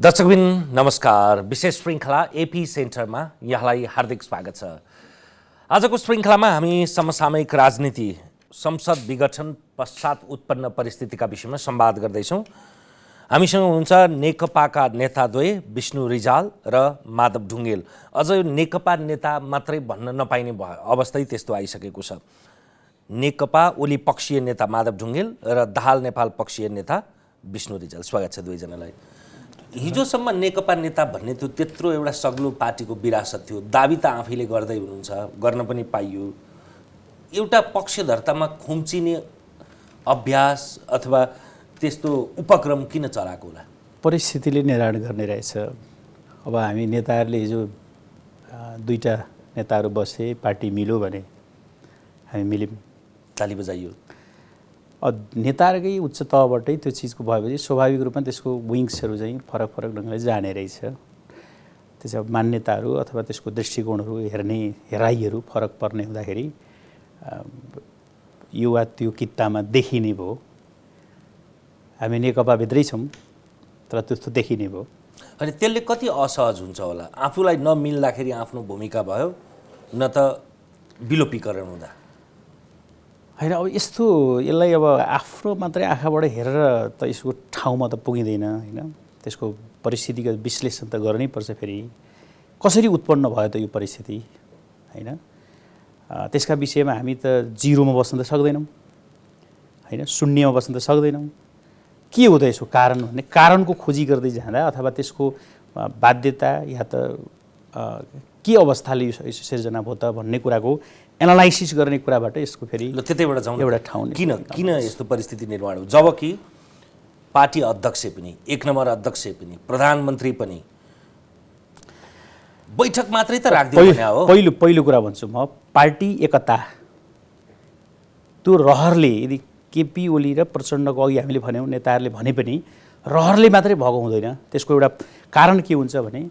दर्शकबिन नमस्कार। विशेष श्रृङ्खला एपी सेन्टरमा यहाँलाई हार्दिक स्वागत छ। आजको श्रृङ्खलामा हामी समसामयिक राजनीति, संसद विघटन पश्चात उत्पन्न परिस्थितिका विषयमा संवाद गर्दैछौँ। हामीसँग हुनुहुन्छ नेकपाका नेताद्वय विष्णु रिजाल र माधव ढुङ्गेल। अझ यो नेकपा नेता मात्रै भन्न नपाइने अवस्थै त्यस्तो आइसकेको छ। नेकपा ओली पक्षीय नेता माधव ढुङ्गेल र दाहाल नेपाल पक्षीय नेता विष्णु रिजाल। स्वागत छ दुवैजनालाई। हिजोसम्म नेकपा नेता भन्ने त्यो त्यत्रो एउटा सग्लो पार्टीको विरासत थियो। दाबी त आफैले गर्दै हुनुहुन्छ, गर्न पनि पाइयो। एउटा पक्षधर्तामा खुम्चिने अभ्यास अथवा त्यस्तो उपक्रम किन चलाएको होला? परिस्थितिले निर्धारण गर्ने रहेछ। अब हामी नेताहरूले हिजो दुईटा नेताहरू बसे, पार्टी मिल्यो भने हामी मिल्यौँ, ताली बजाइयो। नेताहरूकै उच्च तहबाटै त्यो चिजको भएपछि स्वाभाविक रूपमा त्यसको विङ्सहरू चाहिँ फरक फरक ढङ्गले जाने रहेछ। त्यसो मान्यताहरू अथवा त्यसको दृष्टिकोणहरू हेराइहरू फरक पर्ने हुँदाखेरि यो वा त्यो कित्तामा देखिने भयो। हामी नेकपाभित्रै छौँ तर त्यस्तो देखिने भयो। अनि त्यसले कति असहज हुन्छ होला? आफूलाई नमिल्दाखेरि आफ्नो भूमिका भयो, न त विलोपीकरण हुँदा? होइन, अब यस्तो यसलाई अब आफ्नो मात्रै आँखाबाट हेरेर त यसको ठाउँमा त पुगिँदैन होइन। त्यसको परिस्थितिगत विश्लेषण त गर्नै पर्छ। फेरि कसरी उत्पन्न भयो त यो परिस्थिति होइन। त्यसका विषयमा हामी त जिरोमा बस्न त सक्दैनौँ होइन, शून्यमा बस्न त सक्दैनौँ। के हो त यसको कारण भन्ने कारणको खोजी गर्दै जाँदा अथवा त्यसको बाध्यता या त के अवस्थाले यो सिर्जना भयो त भन्ने कुराको एनालाइसिस गर्ने कुराबाट यसको फेरि त्यतैबाट जाउँ एउटा ठाउँ किन यस्तो परिस्थिति निर्माण हो? जबकि पार्टी अध्यक्ष पनि, एक नम्बर अध्यक्ष पनि, प्रधानमन्त्री पनि बैठक मात्रै त राख्दिनु भने हो। पहिलो कुरा भन्छु म, पार्टी एकता त्यो रहरले यदि केपी ओली र प्रचण्डको अघि हामीले भन्यौँ, नेताहरूले भने पनि रहरले मात्रै भएको हुँदैन। त्यसको एउटा कारण के हुन्छ भने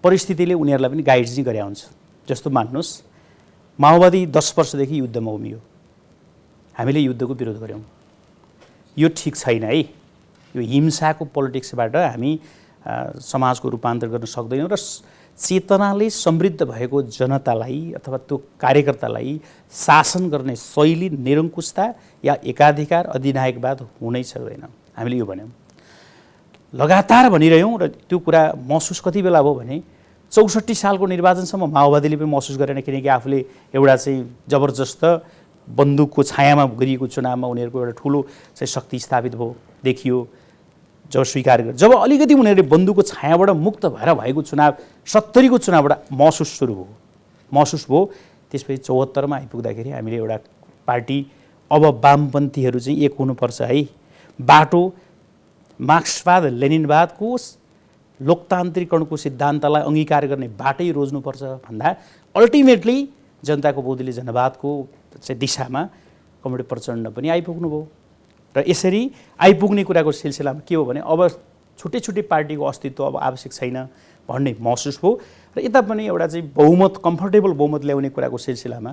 परिस्थितिले उनीहरूलाई पनि गाइड चाहिँ गरे हुन्छ। जस्तो मान्नुहोस्, माओवादी 10 वर्षदेखि युद्धमा उभियो, हामीले युद्धको विरोध गऱ्यौँ। यो ठिक छैन है। यो हिंसाको पोलिटिक्सबाट हामी समाजको रूपान्तर गर्न सक्दैनौँ र चेतनाले समृद्ध भएको जनतालाई अथवा त्यो कार्यकर्तालाई शासन गर्ने शैली निरङ्कुशता या एकाधिकार अधिनायकवाद हुनै सक्दैन। हामीले यो भन्यौँ, लगातार भनिरह्यौँ र त्यो कुरा महसुस कति बेला भयो भने 64 सालको निर्वाचनसम्म माओवादीले पनि महसुस गरेन, किनकि आफूले एउटा चाहिँ जबरजस्त बन्दुकको छायामा गरिएको चुनावमा उनीहरूको एउटा ठुलो चाहिँ शक्ति स्थापित भयो, देखियो। जब स्वीकार गरे, जब अलिकति उनीहरूले बन्दुकको छायाबाट मुक्त भएर भएको चुनाव 70 को चुनावबाट महसुस भयो। त्यसपछि 74 मा आइपुग्दाखेरि हामीले एउटा पार्टी अब वामपन्थीहरू चाहिँ एक हुनुपर्छ है, बाटो मार्क्सवाद लेनिनवादको लोकतान्त्रिकरणको सिद्धान्तलाई अङ्गीकार गर्ने बाटै रोज्नुपर्छ भन्दा अल्टिमेटली जनताको बौद्धले जनवादको चाहिँ दिशामा कमरेड प्रचण्ड पनि आइपुग्नुभयो। र यसरी आइपुग्ने कुराको सिलसिलामा के हो भने अब छुट्टै पार्टीको अस्तित्व अब आवश्यक छैन भन्ने महसुस भयो। र यता पनि एउटा चाहिँ बहुमत, कम्फर्टेबल बहुमत ल्याउने कुराको सिलसिलामा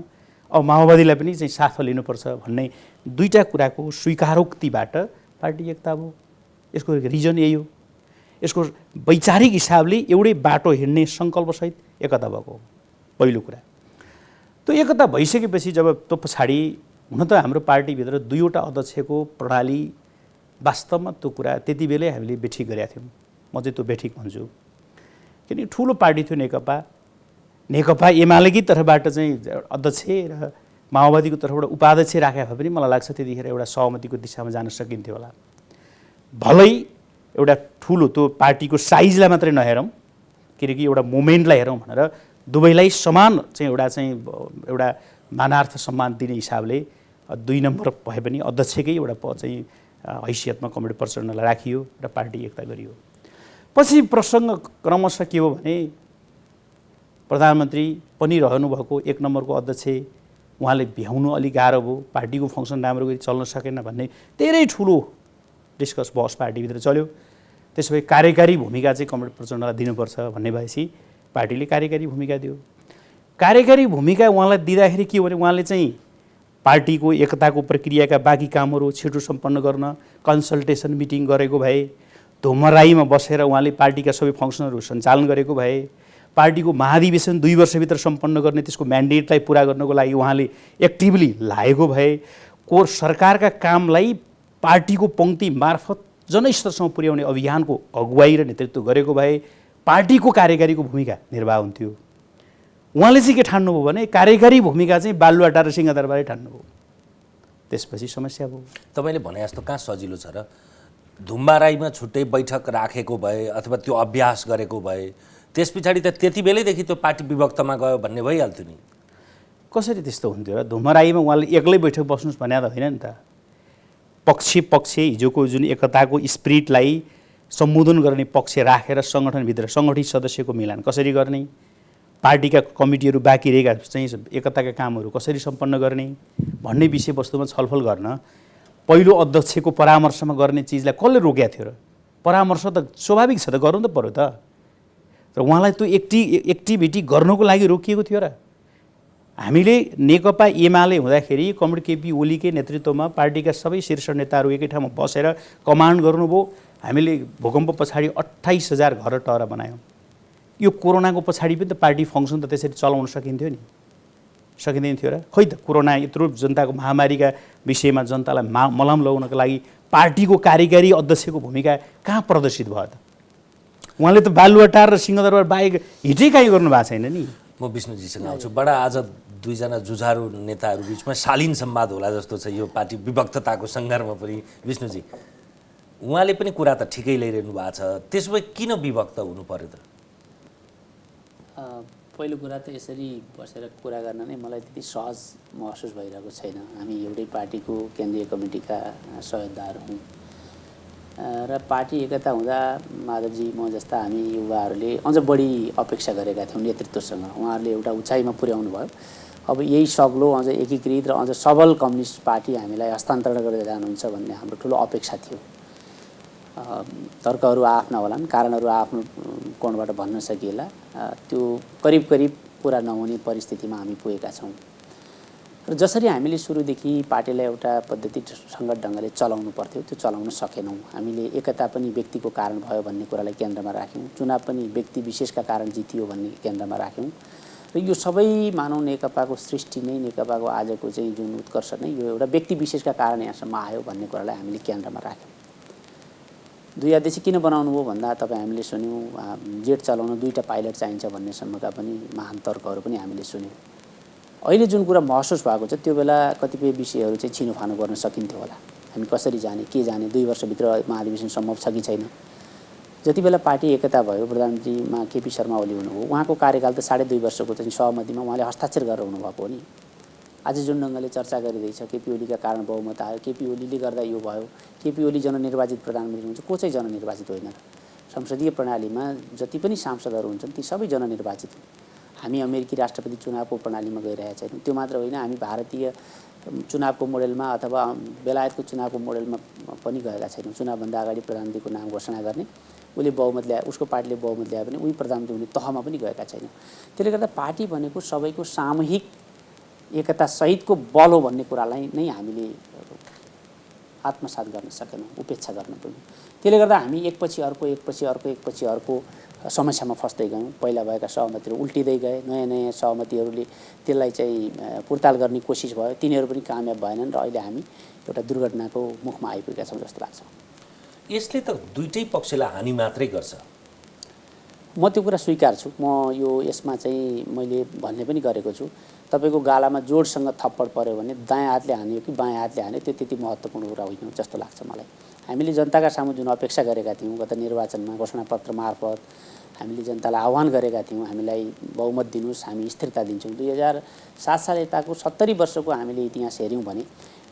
अब माओवादीलाई पनि चाहिँ साथमा लिनुपर्छ भन्ने दुईटा कुराको स्वीकारोक्तिबाट पार्टी एकता भयो। यसको रिजन यही हो। यसको वैचारिक हिसाबले एउटै बाटो हिँड्ने सङ्कल्पसहित एकता भएको हो पहिलो कुरा। त्यो एकता भइसकेपछि जब त्यो पछाडि हुन त हाम्रो पार्टीभित्र दुईवटा अध्यक्षको प्रणाली वास्तवमा त्यो कुरा त्यति बेलै हामीले बेठिक गरेका थियौँ। म चाहिँ त्यो बेठिक भन्छु, किनकि ठुलो पार्टी थियो नेकपा एमालेकै तर्फबाट चाहिँ अध्यक्ष र माओवादीको तर्फबाट उपाध्यक्ष राखे भए पनि मलाई लाग्छ त्यतिखेर एउटा सहमतिको दिशामा जान सकिन्थ्यो होला। भलै एउटा ठुलो त्यो पार्टीको साइजलाई मात्रै नहेरौँ, किनकि एउटा मोमेन्टलाई हेरौँ भनेर दुवैलाई समान चाहिँ एउटा मानार्थ सम्मान दिने हिसाबले 2 नम्बर भए पनि अध्यक्षकै एउटा चाहिँ हैसियतमा कमरेड प्रचण्डलाई राखियो र पार्टी एकता गरियो। पछि प्रसङ्ग क्रमशः के हो भने प्रधानमन्त्री पनि रहनुभएको 1 नम्बरको अध्यक्ष, उहाँले भ्याउनु अलिक गाह्रो भयो, पार्टीको फङ्सन राम्रो गरी चल्न सकेन भन्ने धेरै ठुलो डिस्कस बहस पार्टीभित्र चल्यो। त्यसो भए कार्यकारी भूमिका चाहिँ कमरेड प्रचण्डलाई दिनुपर्छ भन्ने भएपछि पार्टीले कार्यकारी भूमिका दियो। कार्यकारी भूमिका उहाँलाई दिँदाखेरि के हो भने उहाँले चाहिँ पार्टीको एकताको प्रक्रियाका बाँकी कामहरू छिटो सम्पन्न गर्न कन्सल्टेसन मिटिङ गरेको भए, धुमराईमा बसेर उहाँले पार्टीका सबै फङ्सनहरू सञ्चालन गरेको भए, पार्टीको महाधिवेशन 2 वर्षभित्र सम्पन्न गर्ने त्यसको म्यान्डेटलाई पुरा गर्नको लागि उहाँले एक्टिभली लागेको भए, सरकारका कामलाई पार्टीको पङ्क्ति मार्फत जनस्तरसम्म पुर्याउने अभियानको अगुवाई र नेतृत्व गरेको भए पार्टीको कार्यकारीको भूमिका निर्वाह हुन्थ्यो। उहाँले चाहिँ के ठान्नुभयो भने कार्यकारी भूमिका चाहिँ बालुवाटार र सिंहदरबारै ठान्नुभयो। त्यसपछि समस्या भयो। तपाईँले भने जस्तो कहाँ सजिलो छ र? धुम्बाराईमा छुट्टै बैठक राखेको भए अथवा त्यो अभ्यास गरेको भए त्यस पछाडि त त्यति बेलैदेखि त्यो पार्टी विभक्तमा गयो भन्ने भइहाल्थ्यो नि। कसरी त्यस्तो हुन्थ्यो र? धुमराईमा उहाँले एक्लै बैठक बस्नुहोस् भने त होइन नि त। पक्ष हिजोको जुन एकताको स्पिरिटलाई सम्बोधन गर्ने पक्ष राखेर सङ्गठनभित्र सङ्गठित सदस्यको मिलान कसरी गर्ने, पार्टीका कमिटीहरू बाँकी रहेका चाहिँ एकताका कामहरू कसरी सम्पन्न गर्ने भन्ने विषयवस्तुमा छलफल गर्न पहिलो अध्यक्षको परामर्शमा गर्ने चिजलाई कसले रोकेको थियो र? परामर्श त स्वाभाविक छ त, गर्नु त पर्यो त। र उहाँलाई त्यो एक्टिभिटी गर्नको लागि रोकिएको थियो र? हामीले नेकपा एमाले हुँदाखेरि कमरेड केपी ओलीकै नेतृत्वमा पार्टीका सबै शीर्ष नेताहरू एकै ठाउँमा बसेर कमान्ड गर्नुभयो। हामीले भूकम्प पछाडि 28,000 घर टहरा बनायौँ। यो कोरोनाको पछाडि पनि त पार्टी फङ्सन त त्यसरी चलाउन सकिन्थ्यो नि, सकिँदैन थियो र? खोइ त, कोरोना यत्रो जनताको महामारीका विषयमा जनतालाई मलम लगाउनको लागि पार्टीको कार्यकारी अध्यक्षको भूमिका कहाँ प्रदर्शित भयो त? उहाँले त बालुवाटार र सिंहदरबार बाहेक हिजै काहीँ गर्नु भएको छैन नि। म विष्णुजीसँग आउँछु। बडा आज दुईजना जुझारु नेताहरू बिचमा शालीन संवाद होला जस्तो छ यो पार्टी विभक्तताको सङ्घर्षमा पनि। विष्णुजी, उहाँले पनि कुरा त ठिकै ल्याइरहनु भएको छ, त्यसो भए किन विभक्त हुनु पर्यो त? पहिलो कुरा त यसरी बसेर कुरा गर्न नै मलाई त्यति सहज महसुस भइरहेको छैन। हामी एउटै पार्टीको केन्द्रीय कमिटीका सहयोगदार हौँ र पार्टी एकता हुँदा माधवजी म जस्ता हामी युवाहरूले अझ बढी अपेक्षा गरेका थियौँ नेतृत्वसँग। उहाँहरूले एउटा उचाइमा पुर्याउनु भयो। अब यही सग्लो अझ एकीकृत र अझ सबल कम्युनिस्ट पार्टी हामीलाई हस्तान्तरण गरेर जानुहुन्छ भन्ने हाम्रो ठुलो अपेक्षा थियो। तर्कहरू आफ्ना होलान्, कारणहरू आफ्नो कोणबाट भन्न सकिएला, त्यो करिब पुरा नहुने परिस्थितिमा हामी पुगेका छौँ। र जसरी हामीले सुरुदेखि पार्टीलाई एउटा पद्धतिसँग ढङ्गले चलाउनु पर्थ्यो त्यो चलाउन सकेनौँ। हामीले एकता पनि व्यक्तिको कारण भयो भन्ने कुरालाई केन्द्रमा राख्यौँ, चुनाव पनि व्यक्ति विशेषका कारण जितियो भन्ने केन्द्रमा राख्यौँ र यो सबै मानव नेकपाको सृष्टि नै, नेकपाको आजको चाहिँ जुन उत्कर्ष नै यो एउटा व्यक्ति विशेषका कारण यहाँसम्म आयो भन्ने कुरालाई हामीले केन्द्रमा राख्यौँ। दुई अध्यक्ष किन बनाउनु भयो भन्दा तपाईँ हामीले सुन्यौँ जेट चलाउन 2टा पाइलट चाहिन्छ भन्नेसम्मका पनि महान तर्कहरू पनि हामीले सुन्यौँ। अहिले जुन कुरा महसुस भएको छ त्यो बेला कतिपय विषयहरू चाहिँ छिनोफानो गर्न सकिन्थ्यो होला। हामी कसरी जाने, के जाने, 2 वर्षभित्र महाधिवेशन सम्भव छ कि छैन। जति बेला पार्टी एकता भयो, प्रधानमन्त्रीमा केपी शर्मा ओली हुनुभयो, उहाँको कार्यकाल त 2.5 वर्षको चाहिँ सहमतिमा उहाँले हस्ताक्षर गरेर हुनुभएको हो नि। आज जुन ढङ्गले चर्चा गरिँदैछ केपी ओलीका कारण बहुमत आयो, केपी ओलीले गर्दा यो भयो, केपी ओली जननिर्वाचित प्रधानमन्त्री हुन्छ, को चाहिँ जननिर्वाचित होइन? संसदीय प्रणालीमा जति पनि सांसदहरू हुन्छन् ती सबै जननिर्वाचित हुन्। हामी अमेरिकी राष्ट्रपति चुनावको प्रणालीमा गइरहेका छैनौँ। त्यो मात्र होइन, हामी भारतीय चुनावको मोडेलमा अथवा बेलायतको चुनावको मोडेलमा पनि गएका छैनौँ। चुनावभन्दा अगाडि प्रधानमन्त्रीको नाम घोषणा गर्ने, उसले बहुमत ल्याए, उसको पार्टीले बहुमत ल्याए भने उही प्रधानमन्त्री हुने तहमा पनि गएका छैनौँ। त्यसले गर्दा पार्टी भनेको सबैको सामूहिक एकता सहितको बल हो भन्ने कुरालाई नै हामीले आत्मसात गर्न सकेनौँ, उपेक्षा गर्न पुग्यौँ। त्यसले गर्दा हामी एकपछि अर्को समस्यामा फस्दै गयौँ। पहिला भएका सहमतिहरू उल्टिँदै गए, नयाँ सहमतिहरूले त्यसलाई चाहिँ पुर्ताल गर्ने कोसिस भयो, तिनीहरू पनि कामयाब भएनन् र अहिले हामी एउटा दुर्घटनाको मुखमा आइपुगेका छौँ जस्तो लाग्छ। यसले त दुईटै पक्षलाई हानि मात्रै गर्छ। म त्यो कुरा स्वीकार्छु। म यो यसमा चाहिँ मैले भन्ने पनि गरेको छु, तपाईँको गालामा जोडसँग थप्पड पऱ्यो भने दायाँ हातले हान्यो कि बायाँ हातले हान्यो त्यो त्यति महत्त्वपूर्ण कुरा होइन जस्तो लाग्छ मलाई। हामीले जनताका सामु जुन अपेक्षा गरेका थियौँ गत निर्वाचनमा घोषणापत्र मार्फत हामीले जनतालाई आह्वान गरेका थियौँ, हामीलाई बहुमत दिनुहोस्, हामी स्थिरता दिन्छौँ। 2007 साल यताको 70 वर्षको हामीले इतिहास हेऱ्यौँ भने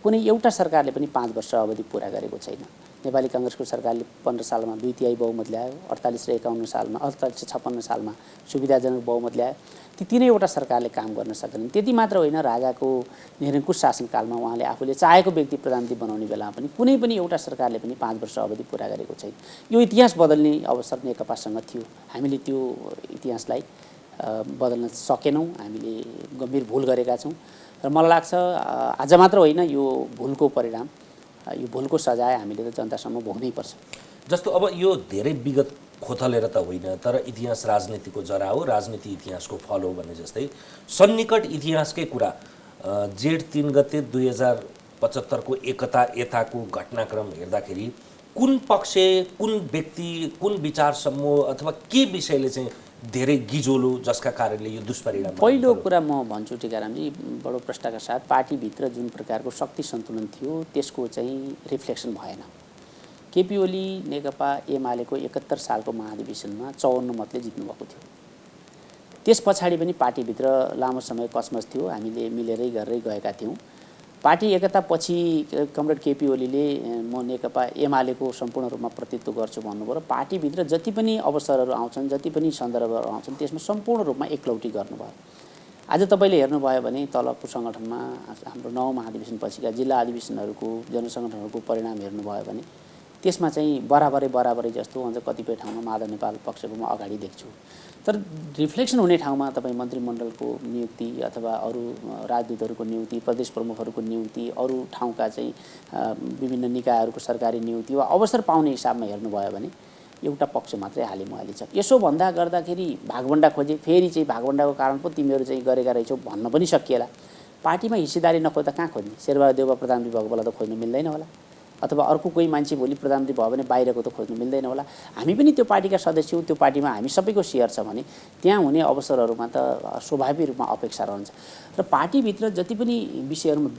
कुनै एउटा सरकारले पनि 5 वर्ष अवधि पुरा गरेको छैन। नेपाली काङ्ग्रेसको सरकारले 15 सालमा 2/3 बहुमत ल्यायो, 48 र 51 सालमा 48-56 सालमा सुविधाजनक बहुमत ल्यायो। ती तिनैवटा सरकारले काम गर्न सकेनन्। त्यति मात्र होइन, राजाको निरङ्कुश शासनकालमा उहाँले आफूले चाहेको व्यक्ति प्रधानमन्त्री बनाउने बेलामा पनि कुनै पनि एउटा सरकारले पनि 5 वर्ष अवधि पुरा गरेको छैन। यो इतिहास बदल्ने अवसर नेकपासँग थियो। हामीले त्यो इतिहासलाई बदल्न सकेनौँ, हामीले गम्भीर भुल गरेका छौँ र मलाई लाग्छ आज मात्र होइन, यो भुलको परिणाम, यो भुलको सजाय हामीले त जनतासम्म भोग्नै पर्छ। जस्तो अब यो धेरै विगत खोतलेर त होइन, तर इतिहास राजनीतिको जरा हो, राजनीति इतिहासको फल हो भने जस्तै सन्निकट इतिहासकै कुरा जेठ 3 गते 2075को एकता यताको घटनाक्रम हेर्दाखेरि कुन पक्ष, कुन व्यक्ति, कुन विचार समूह अथवा के विषयले चाहिँ धेरै गिजोलो जसका कारणले यो दुष्परिणाम? पहिलो कुरा म भन्छु टिकारामजी, बडो प्रष्टका साथ पार्टीभित्र जुन प्रकारको शक्ति सन्तुलन थियो त्यसको चाहिँ रिफ्लेक्सन भएन। केपी ओली नेकपा एमालेको 71 सालको महाधिवेशनमा 54 मतले जित्नुभएको थियो। त्यस पछाडि पनि पार्टीभित्र लामो समय कसमस थियो, हामीले मिलेरै गरेरै गएका थियौँ। पार्टी एकता पछि कमरेड केपी ओलीले म नेकपा एमालेको सम्पूर्ण रूपमा प्रतिनिधित्व गर्छु भन्नुभयो र पार्टीभित्र जति पनि अवसरहरू आउँछन्, जति पनि सन्दर्भहरू आउँछन् त्यसमा सम्पूर्ण रूपमा एकलौटी गर्नुभयो। आज तपाईँले हेर्नुभयो भने तलको सङ्गठनमा हाम्रो 9 महाधिवेशन पछिका जिल्ला अधिवेशनहरूको जनसङ्गठनहरूको परिणाम हेर्नुभयो भने त्यसमा चाहिँ बराबरै जस्तो अझ कतिपय ठाउँमा माधव नेपाल पक्षको म अगाडि देख्छु। तर रिफ्लेक्सन हुने ठाउँमा तपाईँ मन्त्रीमण्डलको नियुक्ति अथवा अरू राजदूतहरूको नियुक्ति, प्रदेश प्रमुखहरूको नियुक्ति, अरू ठाउँका चाहिँ विभिन्न निकायहरूको सरकारी नियुक्ति वा अवसर पाउने हिसाबमा हेर्नुभयो भने एउटा पक्ष मात्रै हालिमुहाली छ। यसो भन्दा गर्दाखेरि भागभण्डा खोजे, फेरि चाहिँ भागभण्डाको कारण पो तिमीहरू चाहिँ गरेका रहेछौ भन्न पनि सकिएला। पार्टीमा हिस्सेदारी नखोज्दा कहाँ खोज्ने? शेरबहादुर देउवा प्रधानमन्त्री भएको बेला त खोज्नु मिल्दैन होला, अथवा अर्को कोही मान्छे भोलि प्रधानमन्त्री भयो भने बाहिरको त खोज्नु मिल्दैन होला। हामी पनि त्यो पार्टीका सदस्य हौँ, त्यो पार्टीमा हामी सबैको सेयर छ भने त्यहाँ हुने अवसरहरूमा त स्वाभाविक रूपमा अपेक्षा रहन्छ। र पार्टीभित्र जति पनि विषयहरूमा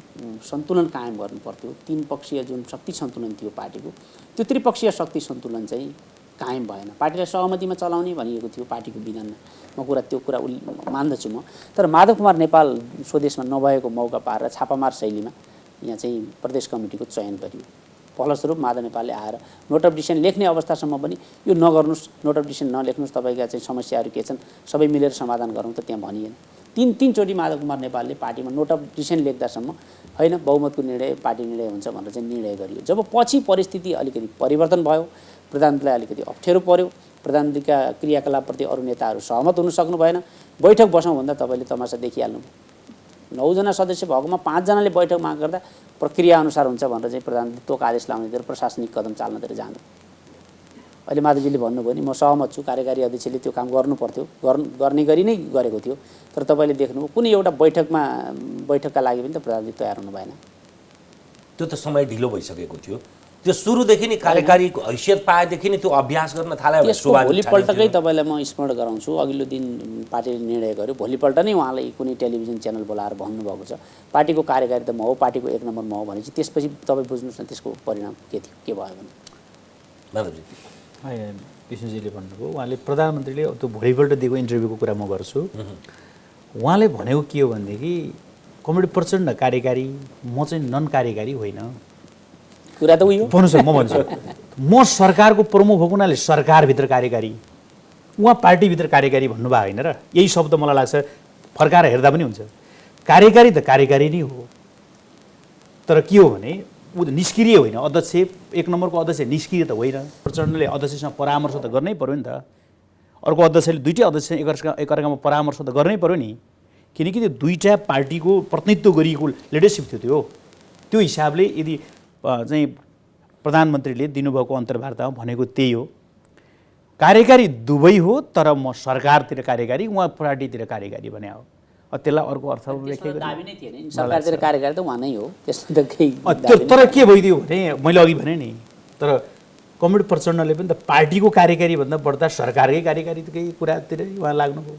सन्तुलन कायम गर्नु पर्थ्यो, 3 पक्षीय जुन शक्ति सन्तुलन थियो पार्टीको, त्यो त्रिपक्षीय शक्ति सन्तुलन चाहिँ कायम भएन। पार्टीलाई सहमतिमा चलाउने भनिएको थियो पार्टीको विधानमा, त्यो कुरा मान्दछु म। तर माधव कुमार नेपाल स्वदेशमा नभएको मौका पाएर छापामार शैलीमा यहाँ चाहिँ प्रदेश कमिटीको चयन गरियो। फलस्वरूप माधव नेपालले आएर नोट अफ डिसिसन लेख्ने अवस्थासम्म पनि यो नगर्नुहोस्, नोट अफ डिसिसन नलेख्नुहोस्, तपाईँका चाहिँ समस्याहरू के छन् सबै मिलेर समाधान गरौँ त त्यहाँ भनिएन। तीनचोटि माधव कुमार नेपालले पार्टीमा नोट अफ डिसिसन लेख्दासम्म होइन बहुमतको निर्णय पार्टी निर्णय हुन्छ भनेर चाहिँ निर्णय गरियो। जब पछि परिस्थिति अलिकति परिवर्तन भयो, प्रधानमन्त्रीलाई अलिकति अप्ठ्यारो पर्यो, प्रधानमन्त्रीका क्रियाकलापप्रति अरू नेताहरू सहमत हुन सक्नु भएन, बैठक बसौँ भन्दा तपाईँले तमासा देखिहाल्नु। 9 जना सदस्य भएकोमा 5 जनाले बैठक माग गर्दा प्रक्रिया अनुसार हुन्छ भनेर चाहिँ प्रधानमन्त्री तोक आदेश लाउने दिएर प्रशासनिक कदम चाल्नतिर जानु। अहिले माधवजीले भन्नुभयो नि म सहमत छु, कार्यकारी अध्यक्षले त्यो काम गर्नु पर्थ्यो, गर्ने गरी नै गरेको थियो। तर तपाईँले देख्नुभयो कुनै एउटा बैठकका लागि पनि त प्रधानमन्त्री तयार हुनु भएन। त्यो त समय ढिलो भइसकेको थियो। त्यो सुरुदेखि नै कार्यकारी हैसियत पाएदेखि नै त्यो अभ्यास गर्न थाल्यो। त्यसको भोलिपल्टकै तपाईँलाई म स्मरण गराउँछु, अघिल्लो दिन पार्टीले निर्णय गर्यो, भोलिपल्ट नै उहाँले कुनै टेलिभिजन च्यानल बोलाएर भन्नुभएको छ पार्टीको कार्यकारी त म हो, पार्टीको 1 नम्बर म हो भनेपछि त्यसपछि तपाईँ बुझ्नुहोस् न त्यसको परिणाम के थियो, के भयो भने। माधवजी विष्णुजीले भन्नुभयो, उहाँले प्रधानमन्त्रीले त्यो भोलिपल्ट दिएको इन्टरभ्यूको कुरा म गर्छु। उहाँले भनेको के हो भनेदेखि कमरेड प्रचण्ड कार्यकारी, म चाहिँ नन कार्यकारी होइन। कुरा त उयो भन्नुहोस्, म भन्छु म सरकारको प्रमुख भएको हुनाले सरकारभित्र कार्यकारी, उहाँ पार्टीभित्र कार्यकारी भन्नुभएको होइन र यही शब्द मलाई लाग्छ फर्काएर हेर्दा पनि हुन्छ। कार्यकारी त कार्यकारी नै हो, तर के हो भने ऊ निष्क्रिय होइन। अध्यक्ष 1 नम्बरको अध्यक्ष निष्क्रिय त होइन। प्रचण्डले अध्यक्षसँग परामर्श त गर्नै पर्यो नि त। अर्को अध्यक्षले दुईटै अध्यक्ष एकअर्कामा परामर्श त गर्नै पर्यो नि, किनकि त्यो दुईटा पार्टीको प्रतिनिधित्व गरिएको लिडरसिप थियो। त्यो हिसाबले यदि चाहिँ प्रधानमन्त्रीले दिनुभएको अन्तर्वार्तामा भनेको त्यही हो, कार्यकारी दुवै हो तर म सरकारतिर कार्यकारी, उहाँ पार्टीतिर कार्यकारी भने हो। त्यसलाई अर्को अर्थ व्याख्या दाबी नै थिएन नि, सरकारतिर कार्यकारी त उहाँ नै हो, त्यसमा त केही तर के भइदियो भने मैले अघि भने नि, तर कमरेड प्रचण्डले पनि त पार्टीको कार्यकारी भन्दा बढ्दा सरकारकै कार्यकारीकै कुरातिर उहाँ लाग्नुभयो।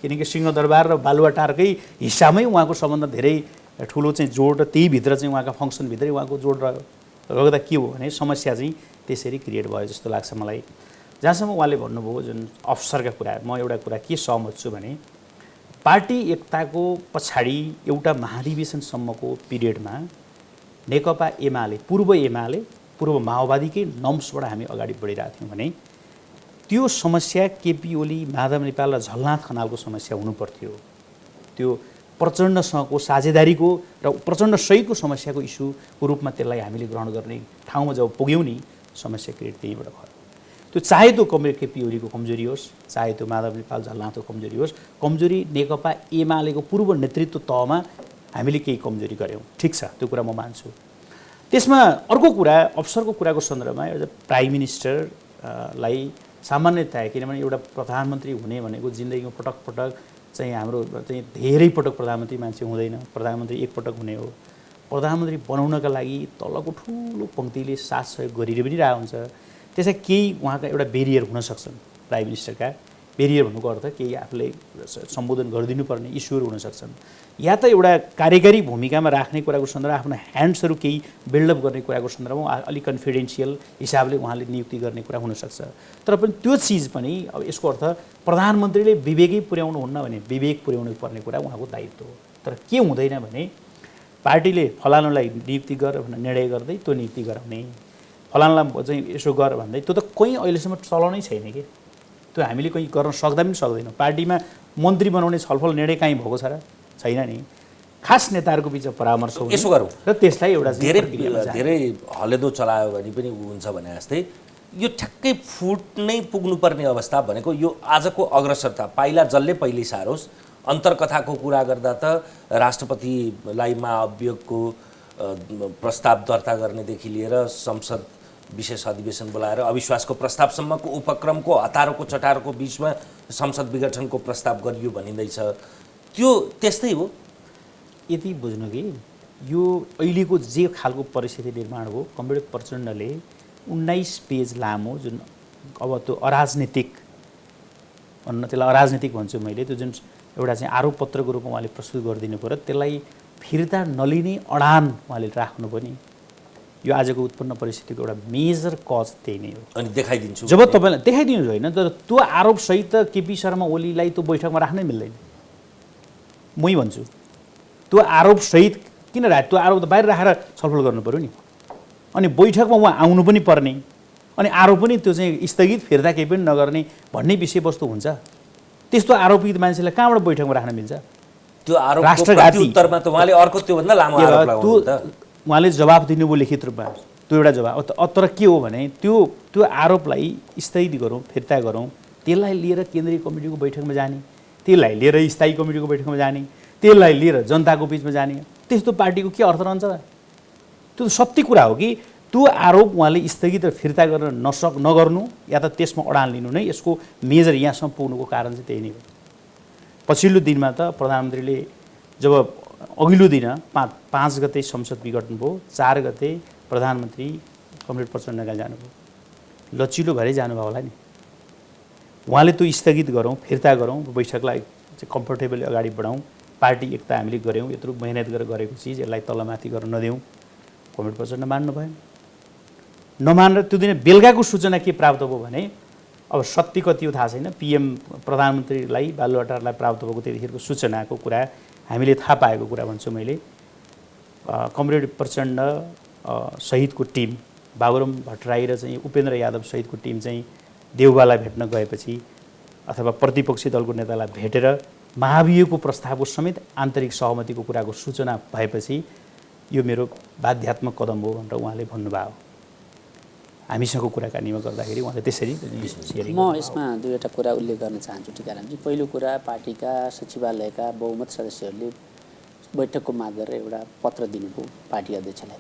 किनकि सिंहदरबार र बालुवाटारकै हिस्सामै उहाँको सम्बन्ध धेरै ठुलो चाहिँ जोड र त्यही भित्र चाहिँ उहाँका फङ्सनभित्रै उहाँको जोड रहँदा के हो भने समस्या चाहिँ त्यसरी क्रिएट भयो जस्तो लाग्छ मलाई। जहाँसम्म उहाँले भन्नुभयो जुन अवसरका कुरा, म एउटा कुरा के सहमत छु भने पार्टी एकताको पछाडि एउटा महाधिवेशनसम्मको पिरियडमा नेकपा एमाले, पूर्व माओवादीकै नम्सबाट हामी अगाडि बढिरहेको थियौँ भने त्यो समस्या केपी ओली, माधव नेपाल र झलनाथ खनालको समस्या हुनुपर्थ्यो। त्यो प्रचण्डसँगको साझेदारीको र प्रचण्डसहितको समस्याको इस्युको रूपमा त्यसलाई हामीले ग्रहण गर्ने ठाउँमा जब पुग्यौँ नि समस्या क्रिएट त्यहीँबाट भयो। त्यो चाहे त्यो कमरेड केपी ओलीको कमजोरी होस्, चाहे त्यो माधव नेपाल झलनाथको कमजोरी होस्, कमजोरी नेकपा एमालेको पूर्व नेतृत्व तहमा हामीले केही कमजोरी गऱ्यौँ, ठिक छ, त्यो कुरा म मान्छु। त्यसमा अर्को कुरा अवसरको कुराको सन्दर्भमा एज अ प्राइम मिनिस्टरलाई सामान्यतया किनभने एउटा प्रधानमन्त्री हुने भनेको जिन्दगीमा पटक पटक चाहिँ हाम्रो चाहिँ धेरै पटक प्रधानमन्त्री मान्छे हुँदैन, प्रधानमन्त्री एकपटक हुने हो। प्रधानमन्त्री बनाउनका लागि तलको ठुलो पङ्क्तिले साथ सहयोग गरिरहे पनि रहेको हुन्छ। त्यसै केही उहाँका एउटा बेरियर हुन सक्छन्, प्राइम मिनिस्टरका बेरियर भन्नुको अर्थ केही आफूले सम्बोधन गरिदिनुपर्ने इस्युहरू हुन सक्छन्, या त एउटा कार्यकारी भूमिकामा राख्ने कुराको सन्दर्भमा आफ्नो ह्यान्ड्सहरू केही बिल्डअप गर्ने कुराको सन्दर्भमा अलिक कन्फिडेन्सियल हिसाबले उहाँले नियुक्ति गर्ने कुरा हुनसक्छ। तर पनि त्यो चिज पनि अब यसको अर्थ प्रधानमन्त्रीले विवेकै पुर्याउनु हुन्न भने विवेक पुर्याउनु पर्ने कुरा उहाँको दायित्व हो। तर के हुँदैन भने पार्टीले फलानुलाई नियुक्ति गर भनेर निर्णय गर्दै त्यो नियुक्ति गराउने, फलानुलाई चाहिँ यसो गर भन्दै त्यो त कोही अहिलेसम्म चलाउनै छैन कि त्यो हामीले कहीँ गर्न सक्दा पनि सक्दैनौँ। पार्टीमा मन्त्री बनाउने छलफल निर्णय कहीँ भएको छ र छैन नि। खास नेताहरूको बिचमा परामर्श हुने यसो गरौँ र त्यसलाई एउटा धेरै हलेदो चलायो भने पनि हुन्छ भने जस्तै यो ठ्याक्कै फुट नै पुग्नुपर्ने अवस्था भनेको यो आजको अग्रसरता पाइला जसले पहिले सारोस्। अन्तर्कथाको कुरा गर्दा त राष्ट्रपतिलाई महाअभियोगको प्रस्ताव दर्ता गर्नेदेखि लिएर संसद विशेष अधिवेशन बोलाएर अविश्वासको प्रस्तावसम्मको उपक्रमको हतारोको चटारोको बिचमा संसद विघटनको प्रस्ताव गरियो भनिँदैछ। त्यो त्यस्तै हो। यति बुझ्नु कि यो अहिलेको जे खालको परिस्थिति निर्माण हो, कमरेड प्रचण्डले 19 पेज लामो जुन अब त्यो अराजनीतिक भन्न त्यसलाई अराजनीतिक भन्छु मैले, त्यो जुन एउटा चाहिँ आरोप पत्रको रूपमा उहाँले प्रस्तुत गरिदिनु पऱ्यो त्यसलाई फिर्ता नलिने अडान उहाँले राख्नु पनि यो आजको उत्पन्न परिस्थितिको एउटा मेजर कज त्यही नै हो। अनि देखाइदिन्छु जब तपाईँलाई देखाइदिनु होइन तर त्यो आरोपसहित केपी शर्मा ओलीलाई त्यो बैठकमा राख्नै मिल्दैन। मै भन्छु त्यो आरोपसहित किन राख्यो? त्यो आरोप त बाहिर राखेर छलफल गर्नु पऱ्यो नि। अनि बैठकमा उहाँ आउनु पनि पर्ने, अनि आरोप पनि त्यो चाहिँ स्थगित फिर्ता केही पनि नगर्ने भन्ने विषयवस्तु हुन्छ। त्यस्तो आरोपित मान्छेलाई कहाँबाट बैठकमा राख्न मिल्छ? त्यो आरोपको उत्तरमा त उहाँले अर्को त्योभन्दा लामो आरोप लगाउनु त उहाँले जवाफ दिनुभयो लिखित रूपमा, त्यो एउटा जवाब। तर के हो भने त्यो आरोपलाई स्थगित गरौँ, फिर्ता गरौँ, त्यसलाई लिएर केन्द्रीय कमिटीको बैठकमा जाने, त्यसलाई लिएर स्थायी कमिटीको बैठकमा जाने, त्यसलाई लिएर जनताको बिचमा जाने, त्यस्तो पार्टीको के अर्थ रहन्छ? त्यो सत्य कुरा हो कि त्यो आरोप उहाँले स्थगित र फिर्ता गर्न नगर्नु या त त्यसमा अडान लिनु नै यसको मेजर यहाँसम्म पुग्नुको कारण चाहिँ त्यही नै हो। पछिल्लो दिनमा त प्रधानमन्त्रीले जब अघिल्लो दिन 5 गते संसद विघटन भयो, 4 गते प्रधानमन्त्री कमरेड प्रचण्डका जानुभयो, लचिलो भएरै जानुभयो होला नि। उहाँले त्यो स्थगित गरौँ, फिर्ता गरौँ, बैठकलाई चाहिँ कम्फर्टेबली अगाडि बढाउँ, पार्टी एकता हामीले गऱ्यौँ, यत्रो मेहनत गरेर गरेको चिज यसलाई तलमाथि गर्न नदेऊ, कमरेड प्रचण्ड मान्नु भएन। नमानेर त्यो दिन बेलुकाको सूचना के प्राप्त भयो भने अब सत्य कति हो थाहा छैन, पीएम प्रधानमन्त्रीलाई बालुवाटारलाई प्राप्त भएको त्यतिखेरको सूचनाको कुरा हामीले थाहा पाएको कुरा भन्छु मैले। कमरेड प्रचण्ड सहितको टिम बाबुराम भट्टराई र चाहिँ उपेन्द्र यादव सहितको टिम चाहिँ देउबालाई भेट्न गएपछि अथवा प्रतिपक्षी दलको नेतालाई भेटेर महाभियोगको प्रस्तावको समेत आन्तरिक सहमतिको कुराको सूचना भएपछि यो मेरो बाध्यात्मक कदम हो भनेर उहाँले भन्नुभयो। हामीसँगको कुराकानीमा गर्दाखेरि उहाँले त्यसरी म यसमा दुईवटा कुरा उल्लेख गर्न चाहन्छु टिकारामजी। पहिलो कुरा, पार्टीका सचिवालयका बहुमत सदस्यहरूले बैठकको माग गरेर एउटा पत्र दिनुभयो पार्टी अध्यक्षलाई।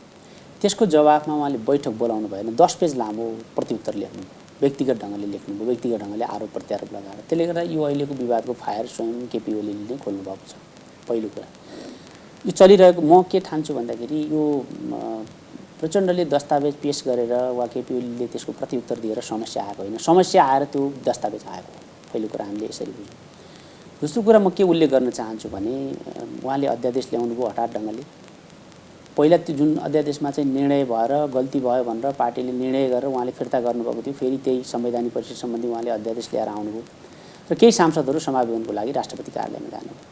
त्यसको जवाफमा उहाँले बैठक बोलाउनु भएन, 10 पेज लामो प्रत्युत्तर लेख्नु, व्यक्तिगत ढङ्गले लेख्नुभयो, व्यक्तिगत ढङ्गले आरोप प्रत्यारोप लगाएर। त्यसले गर्दा यो अहिलेको विवादको फायर स्वयं केपी ओलीले नै खोल्नु भएको छ। पहिलो कुरा यो चलिरहेको म के ठान्छु भन्दाखेरि यो प्रचण्डले दस्तावेज पेश गरेर वा केपी ओलीले त्यसको प्रत्युत्तर दिएर समस्या आएको होइन, समस्या आएर त्यो दस्तावेज आएको। पहिलो कुरा हामीले यसरी बुझौँ। दोस्रो कुरा म के उल्लेख गर्न चाहन्छु भने उहाँले अध्यादेश ल्याउनुभयो हठात ढङ्गले। पहिला त्यो जुन अध्यादेशमा चाहिँ निर्णय भएर गल्ती भयो भनेर पार्टीले निर्णय गरेर उहाँले फिर्ता गर्नुभएको थियो, फेरि त्यही संवैधानिक परिषद सम्बन्धी उहाँले अध्यादेश ल्याएर आउनुभयो र केही सांसदहरू समावेदनको लागि राष्ट्रपति कार्यालयमा जानुभयो।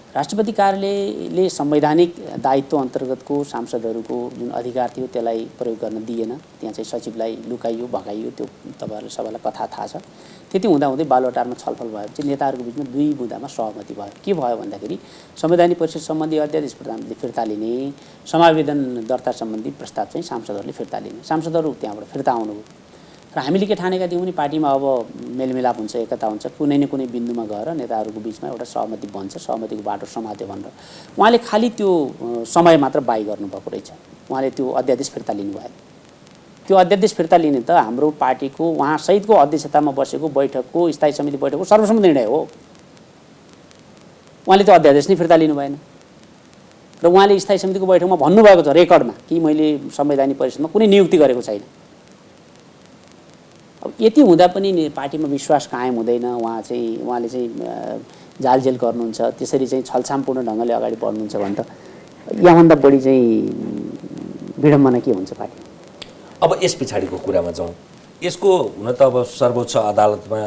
राष्ट्रपति कार्यालयले संवैधानिक दायित्व अन्तर्गतको सांसदहरूको जुन अधिकार थियो त्यसलाई प्रयोग गर्न दिएन। त्यहाँ चाहिँ सचिवलाई लुकाइयो, भगाइयो, त्यो तपाईँहरूलाई सबैलाई कथा थाहा छ। त्यति हुँदाहुँदै बालुवाटारमा छलफल भएपछि नेताहरूको बिचमा 2 बुँदामा सहमति भयो। के भयो भन्दाखेरि संवैधानिक परिषद सम्बन्धी अध्यादेश प्रधानमन्त्रीले फिर्ता लिने, समावेदन दर्ता सम्बन्धी प्रस्ताव चाहिँ सांसदहरूले फिर्ता लिने। सांसदहरू त्यहाँबाट फिर्ता आउनुभयो र हामीले के ठानेका थियौँ भने पार्टीमा अब मेलमिलाप हुन्छ, एकता हुन्छ, कुनै न कुनै बिन्दुमा गएर नेताहरूको बिचमा एउटा सहमति बन्छ, सहमतिको बाटो समात्यो भनेर उहाँले खालि त्यो समय मात्र बाई गर्नुभएको रहेछ। उहाँले त्यो अध्यादेश फिर्ता लिनु भएन। त्यो अध्यादेश फिर्ता लिने त हाम्रो पार्टीको उहाँ सहितको अध्यक्षतामा बसेको बैठकको स्थायी समिति बैठकको सर्वसम्मत निर्णय हो। उहाँले त्यो अध्यादेश नै फिर्ता लिनु भएन र उहाँले स्थायी समितिको बैठकमा भन्नुभएको छ रेकर्डमा कि मैले संवैधानिक परिषदमा कुनै नियुक्ति गरेको छैन। अब यति हुँदा पनि पार्टीमा विश्वास कायम हुँदैन। उहाँले चाहिँ जालजेल गर्नुहुन्छ, त्यसरी चाहिँ छलछामपूर्ण ढङ्गले अगाडि बढ्नुहुन्छ भने त यहाँभन्दा बढी चाहिँ विडम्बना के हुन्छ पार्टी। अब यस पछाडिको कुरामा जाउँ। यसको हुन त अब सर्वोच्च अदालतमा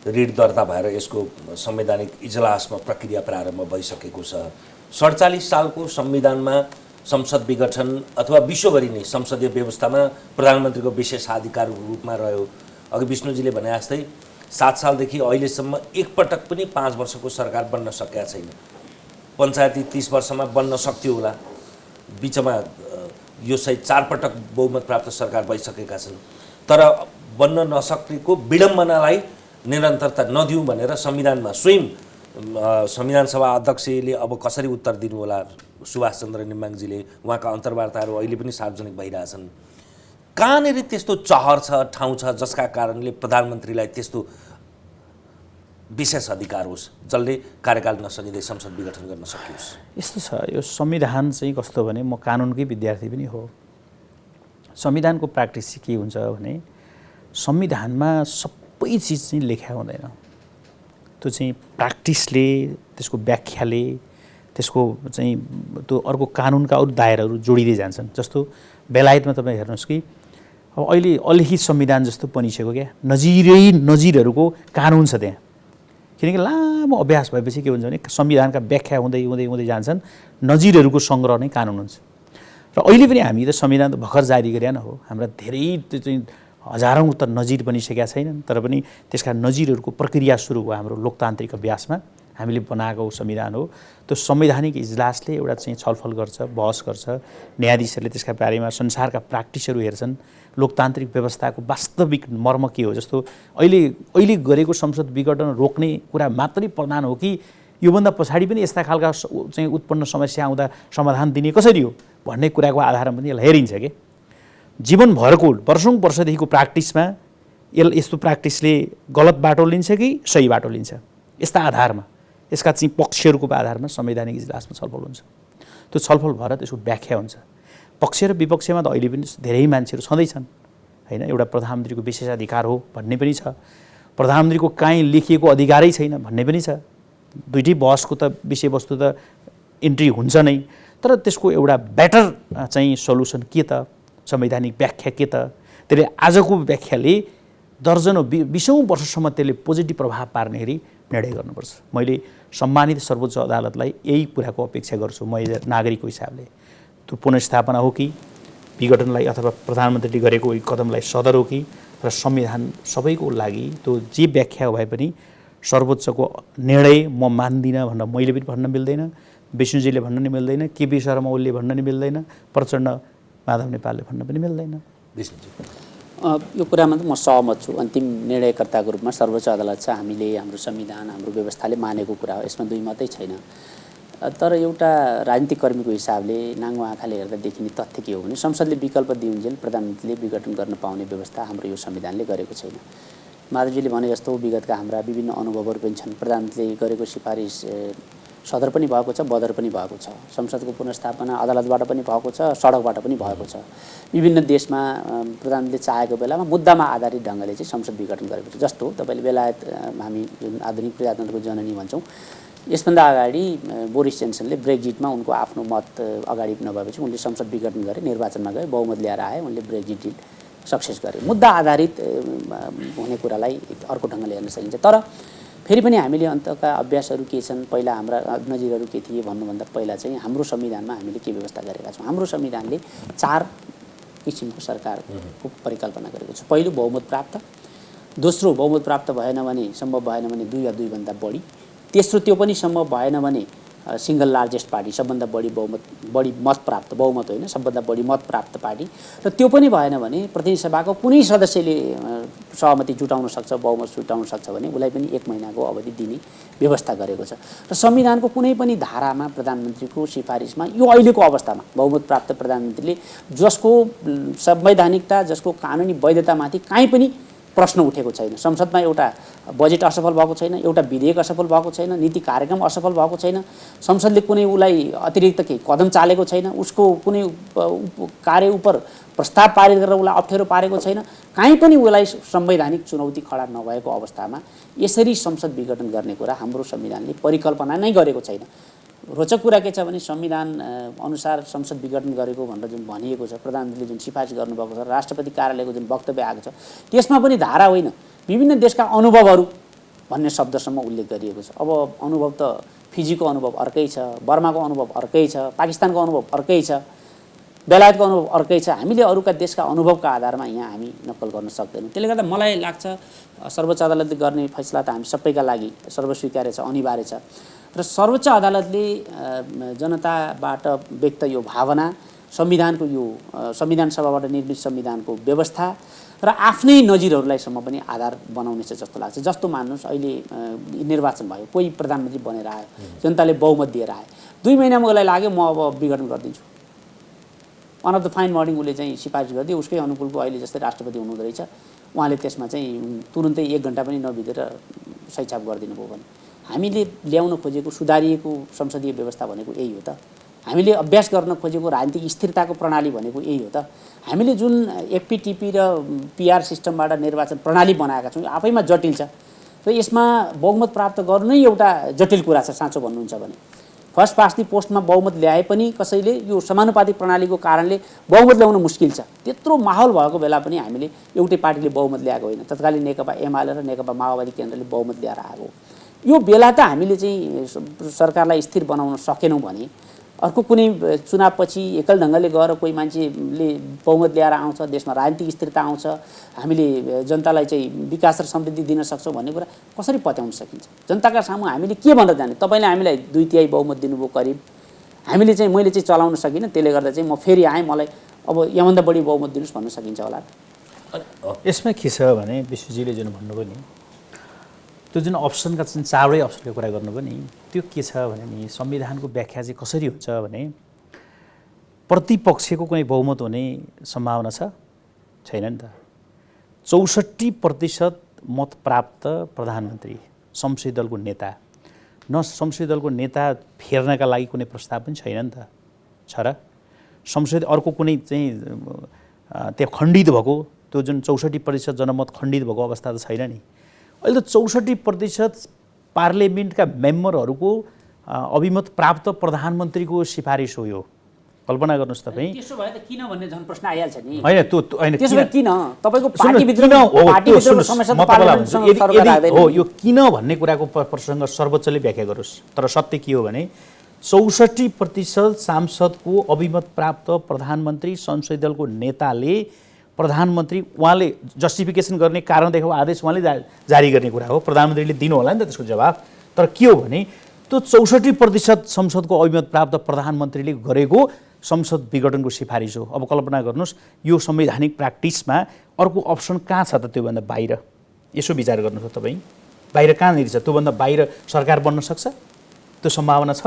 रिट दर्ता भएर यसको संवैधानिक इजलासमा प्रक्रिया प्रारम्भ भइसकेको छ। 47 सालको संविधानमा संसद विघटन अथवा विश्वभरि नै संसदीय व्यवस्थामा प्रधानमन्त्रीको विशेषाधिकारको रूपमा रह्यो। अघि विष्णुजीले भने जस्तै 7 सालदेखि अहिलेसम्म एकपटक पनि 5 वर्षको सरकार बन्न सकेका छैन। पञ्चायती 30 वर्षमा बन्न सक्थ्यो होला, बिचमा यो सहित 4 पटक बहुमत प्राप्त सरकार भइसकेका छन्। तर बन्न नसकेको विडम्बनालाई निरन्तरता नदिउँ भनेर संविधानमा स्वयं संविधान सभा अध्यक्षले अब कसरी उत्तर दिनु होला, सुभाष चन्द्र नेम्बाङजीले उहाँका अन्तर्वार्ताहरू अहिले पनि सार्वजनिक भइरहेछन्। कहाँनिर त्यस्तो चहर छ, ठाउँ छ जसका कारणले प्रधानमन्त्रीलाई त्यस्तो विशेष अधिकार होस् जसले कार्यकाल नसकिँदै संसद विघटन गर्न सकियोस्? यस्तो छ, यो संविधान चाहिँ कस्तो भने, म कानुनकै विद्यार्थी पनि हो। संविधानको प्र्याक्टिस के हुन्छ भने संविधानमा सबै चिज चाहिँ लेख्या हुँदैन। त्यो चाहिँ प्र्याक्टिसले, त्यसको व्याख्याले, त्यसको चाहिँ त्यो अर्को कानुनका अरू दायराहरू जोडिँदै जान्छन्। जस्तो बेलायतमा तपाईँ हेर्नुहोस् कि अब अहिले अलिखित संविधान जस्तो बनिसक्यो क्या, नजिरहरूको कानुन छ त्यहाँ। किनकि लामो अभ्यास भएपछि के हुन्छ भने संविधानका व्याख्या हुँदै हुँदै हुँदै जान्छन्, नजिरहरूको सङ्ग्रह नै कानुन हुन्छ। र अहिले पनि हामी त संविधान त भर्खर जारी गरेन हो, हाम्रा धेरै त्यो चाहिँ हजारौँ त नजिर बनिसकेका छैनन्, तर पनि त्यसका नजिरहरूको प्रक्रिया सुरु भयो हाम्रो लोकतान्त्रिक अभ्यासमा। हामीले बनाएको संविधान हो। त्यो संवैधानिक इजलासले एउटा चाहिँ छलफल गर्छ, बहस गर्छ, न्यायाधीशहरूले त्यसका बारेमा संसारका प्र्याक्टिसहरू हेर्छन्, लोकतान्त्रिक व्यवस्थाको वास्तविक मर्म के हो। जस्तो अहिले गरेको संसद विघटन रोक्ने कुरा मात्रै प्रधान हो कि योभन्दा पछाडि पनि यस्ता खालका चाहिँ उत्पन्न समस्या आउँदा समाधान दिने कसरी हो भन्ने कुराको आधारमा पनि यसलाई हेरिन्छ के। जीवनभरको वर्षौँदेखिको प्र्याक्टिसमा यस्तो प्र्याक्टिसले गलत बाटो लिन्छ कि सही बाटो लिन्छ, यस्ता आधारमा, यसका चाहिँ पक्षहरूको आधारमा संवैधानिक इजलासमा छलफल हुन्छ। त्यो छलफल भएर त्यसको व्याख्या हुन्छ। पक्ष र विपक्षमा त अहिले पनि धेरै मान्छेहरू छँदैछन् होइन। एउटा प्रधानमन्त्रीको विशेषाधिकार हो भन्ने पनि छ, प्रधानमन्त्रीको काहीँ लेखिएको अधिकारै छैन भन्ने पनि छ। दुइटै बहसको त विषयवस्तु त इन्ट्री हुन्छ नै, तर त्यसको एउटा बेटर चाहिँ सल्युसन के त, संवैधानिक व्याख्या के त। त्यसले आजको व्याख्याले दर्जनौँ 20औँ वर्षसम्म त्यसले पोजिटिभ प्रभाव पार्ने गरी निर्णय गर्नुपर्छ। मैले सम्मानित सर्वोच्च अदालतलाई यही कुराको अपेक्षा गर्छु म एज नागरिकको हिसाबले। त्यो पुनर्स्थापना हो कि विघटनलाई अथवा प्रधानमन्त्रीले गरेको कदमलाई सदर हो कि, र संविधान सबैको लागि त्यो जे व्याख्या भए पनि सर्वोच्चको निर्णय म मान्दिनँ भनेर मैले पनि भन्न मिल्दैन, विष्णुजीले भन्न नि मिल्दैन, केपी शर्मा ओलीले भन्न नि मिल्दैन, प्रचण्ड माधव नेपालले भन्न पनि मिल्दैन। विष्णुजी, यो कुरामा त म सहमत छु। अन्तिम निर्णयकर्ताको रूपमा सर्वोच्च अदालत छ। हामीले हाम्रो संविधान, हाम्रो व्यवस्थाले मानेको कुरा हो, यसमा दुई मात्रै छैन। तर एउटा राजनीतिक कर्मीको हिसाबले नाङ्गो आँखाले हेर्दा देखिने तथ्य के हो भने संसदले विकल्प दिउन्जेल प्रधानमन्त्रीले विघटन गर्न पाउने व्यवस्था हाम्रो यो संविधानले गरेको छैन। माधवजीले भने जस्तो विगतका हाम्रा विभिन्न अनुभवहरू पनि छन्। प्रधानमन्त्रीले गरेको सिफारिस सदर पनि भएको छ, बदर पनि भएको छ। संसदको पुनर्स्थापना अदालतबाट पनि भएको छ, सडकबाट पनि भएको छ। विभिन्न देशमा प्रधानमन्त्रीले चाहेको बेलामा मुद्दामा आधारित ढङ्गले चाहिँ संसद विघटन गरेको छ। जस्तो तपाईँले बेलायत, हामी जुन आधुनिक प्रजातन्त्रको जननी भन्छौँ, यसभन्दा अगाडि बोरिस जोन्सनले ब्रेक्जिटमा उनको आफ्नो मत अगाडि नभएपछि उनले संसद विघटन गरे, निर्वाचनमा गए, बहुमत ल्याएर आए, उनले ब्रेक्जिट डिल सक्सेस गरे। मुद्दा आधारित हुने कुरालाई अर्को ढङ्गले हेर्न सकिन्छ। तर फेरि पनि हामीले अन्तका अभ्यासहरू के छन्, पहिला हाम्रा नजिरहरू के थिए भन्नुभन्दा पहिला चाहिँ हाम्रो संविधानमा हामीले के व्यवस्था गरेका छौँ। हाम्रो संविधानले 4 किसिमको सरकारको परिकल्पना गरेको छ। पहिलो बहुमत प्राप्त, दोस्रो बहुमत प्राप्त भएन भने, सम्भव भएन भने 2 या 2 भन्दा बढी, तेस्रो त्यो पनि सम्भव भएन भने सिङ्गल लार्जेस्ट पार्टी, सबभन्दा बढी मत प्राप्त, बहुमत होइन, सबभन्दा बढी मत प्राप्त पार्टी, र त्यो पनि भएन भने प्रतिनिधि सभाको कुनै सदस्यले सहमति जुटाउन सक्छ, बहुमत जुटाउन सक्छ भने उसलाई पनि 1 महिनाको अवधि दिने व्यवस्था गरेको छ। र संविधानको कुनै पनि धारामा प्रधानमन्त्रीको सिफारिसमा यो अहिलेको अवस्थामा बहुमत प्राप्त प्रधानमन्त्रीले जसको संवैधानिकता, जसको कानुनी वैधतामाथि काहीँ पनि प्रश्न उठेको छैन, संसदमा एउटा बजेट असफल भएको छैन, एउटा विधेयक असफल भएको छैन, नीति कार्यक्रम असफल भएको छैन, संसदले कुनै उसलाई अतिरिक्त केही कदम चालेको छैन, उसको कुनै कार्य उप प्रस्ताव पारित गरेर उसलाई अप्ठ्यारो पारेको छैन, काहीँ पनि उसलाई संवैधानिक चुनौती खडा नभएको अवस्थामा यसरी संसद विघटन गर्ने कुरा हाम्रो संविधानले परिकल्पना नै गरेको छैन। रोचक कुरा के छ भने संविधान अनुसार संसद विघटन गरेको भनेर जुन भनिएको छ, प्रधानमन्त्रीले जुन सिफारिस गर्नुभएको छ, राष्ट्रपति कार्यालयको जुन वक्तव्य आएको छ, त्यसमा पनि धारा होइन, विभिन्न देशका अनुभवहरू भन्ने शब्दसम्म उल्लेख गरिएको छ। अब अनुभव त फिजीको अनुभव अर्कै छ, बर्माको अनुभव अर्कै छ, पाकिस्तानको अनुभव अर्कै छ, बेलायतको अनुभव अर्कै छ। हामीले अरूका देशका अनुभवका आधारमा यहाँ हामी नक्कल गर्न सक्दैनौँ। त्यसले गर्दा मलाई लाग्छ सर्वोच्च अदालतले गर्ने फैसला त हामी सबैका लागि सर्वस्वीकार्य छ, अनिवार्य छ। र सर्वोच्च अदालतले जनताबाट व्यक्त यो भावना, संविधानको यो संविधान सभाबाट निर्मित संविधानको व्यवस्था र आफ्नै नजिरहरूलाईसम्म पनि आधार बनाउनेछ जस्तो लाग्छ। जस्तो मान्नुहोस् अहिले निर्वाचन भयो, कोही प्रधानमन्त्री बनेर आयो, जनताले बहुमत दिएर आयो, 2 महिनामा उसलाई लाग्यो म अब विघटन गरिदिन्छु, one of the fine morning उसले चाहिँ सिफारिस गरिदियो, उसकै अनुकूलको अहिले जस्तै राष्ट्रपति हुनुहुँदो रहेछ, उहाँले त्यसमा चाहिँ तुरुन्तै 1 घन्टा पनि नबितेर सहीछाप गरिदिनु भयो भने हामीले ल्याउन खोजेको सुधारिएको संसदीय व्यवस्था भनेको यही हो त। हामीले अभ्यास गर्न खोजेको राजनीतिक स्थिरताको प्रणाली भनेको यही हो त। हामीले जुन एफपीटीपी र पीआर सिस्टमबाट निर्वाचन प्रणाली बनाएका छौँ आफैमा जटिल छ र यसमा बहुमत प्राप्त गर्नु नै एउटा जटिल कुरा छ। साँचो भन्नुहुन्छ भने फर्स्ट पास्ट द पोस्टमा बहुमत ल्याए पनि कसैले यो समानुपातिक प्रणालीको कारणले बहुमत ल्याउन मुस्किल छ। त्यत्रो माहौल भएको बेला पनि हामीले एउटै पार्टीले बहुमत ल्याएको होइन, तत्कालीन नेकपा एमाले र नेकपा माओवादी केन्द्रले बहुमत ल्याएर आएको। यो बेला त हामीले चाहिँ सरकारलाई स्थिर बनाउन सकेनौँ भने अर्को कुनै चुनावपछि एकल ढङ्गले गएर कोही मान्छेले बहुमत ल्याएर आउँछ, देशमा राजनीतिक स्थिरता आउँछ, हामीले जनतालाई चाहिँ विकास र समृद्धि दिन सक्छौँ भन्ने कुरा कसरी पत्याउन सकिन्छ? जनताका सामु हामीले के भनेर जाने? तपाईँले हामीलाई 2/3 बहुमत दिनुभयो करिब, हामीले चाहिँ मैले चाहिँ चलाउन सकिनँ, त्यसले गर्दा चाहिँ म फेरि आएँ, मलाई अब यहाँभन्दा बढी बहुमत दिनुहोस् भन्न सकिन्छ होला? यसमा के छ भने विश्वजीले जुन भन्नुभयो नि, त्यो जुन अप्सनका चाहिँ 4वटै अप्सनको कुरा गर्नुभयो नि, त्यो के छ भने नि संविधानको व्याख्या चाहिँ कसरी हुन्छ भने प्रतिपक्षको कुनै बहुमत हुने सम्भावना छैन नि त। 64% मत प्राप्त प्रधानमन्त्री, संसदीय दलको नेता, न संसदीय दलको नेता फेर्नका लागि कुनै प्रस्ताव पनि छैन नि त, छ र? संसदीय अर्को कुनै चाहिँ त्यो खण्डित भएको त्यो जुन 64% जनमत खण्डित भएको अवस्था त छैन नि। अहिले त 64% पार्लियामेन्टका मेम्बरहरूको अभिमत प्राप्त प्रधानमन्त्रीको सिफारिस हो यो। कल्पना गर्नुहोस् तपाईँ। त्यसो भए त किन भन्ने झन् प्रश्न आइहाल्छ नि। होइन त्यो होइन, त्यसो भए किन तपाईँको पार्टीभित्रको समस्या त पार्लियामेन्टसँग सरकार राख्दैन हो। यो किन भन्ने कुराको प्रसङ्ग सर्वोच्चले व्याख्या गरोस्, तर सत्य के हो भने 64% सांसदको अभिमत प्राप्त प्रधानमन्त्री संसदीय दलको नेताले प्रधानमन्त्री उहाँले जस्टिफिकेसन गर्ने कारण देखाउ आदेश उहाँले जारी गर्ने कुरा हो, प्रधानमन्त्रीले दिनु होला नि त त्यसको जवाब। तर के हो भने त्यो 64% संसदको अभिमत प्राप्त प्रधानमन्त्रीले गरेको संसद विघटनको सिफारिस हो। अब कल्पना गर्नुहोस् यो संवैधानिक प्र्याक्टिसमा अर्को अप्सन कहाँ छ त? त्योभन्दा बाहिर यसो विचार गर्नुहोस् त तपाईँ, बाहिर कहाँनिर छ? त्योभन्दा बाहिर सरकार बन्न सक्छ? त्यो सम्भावना छ?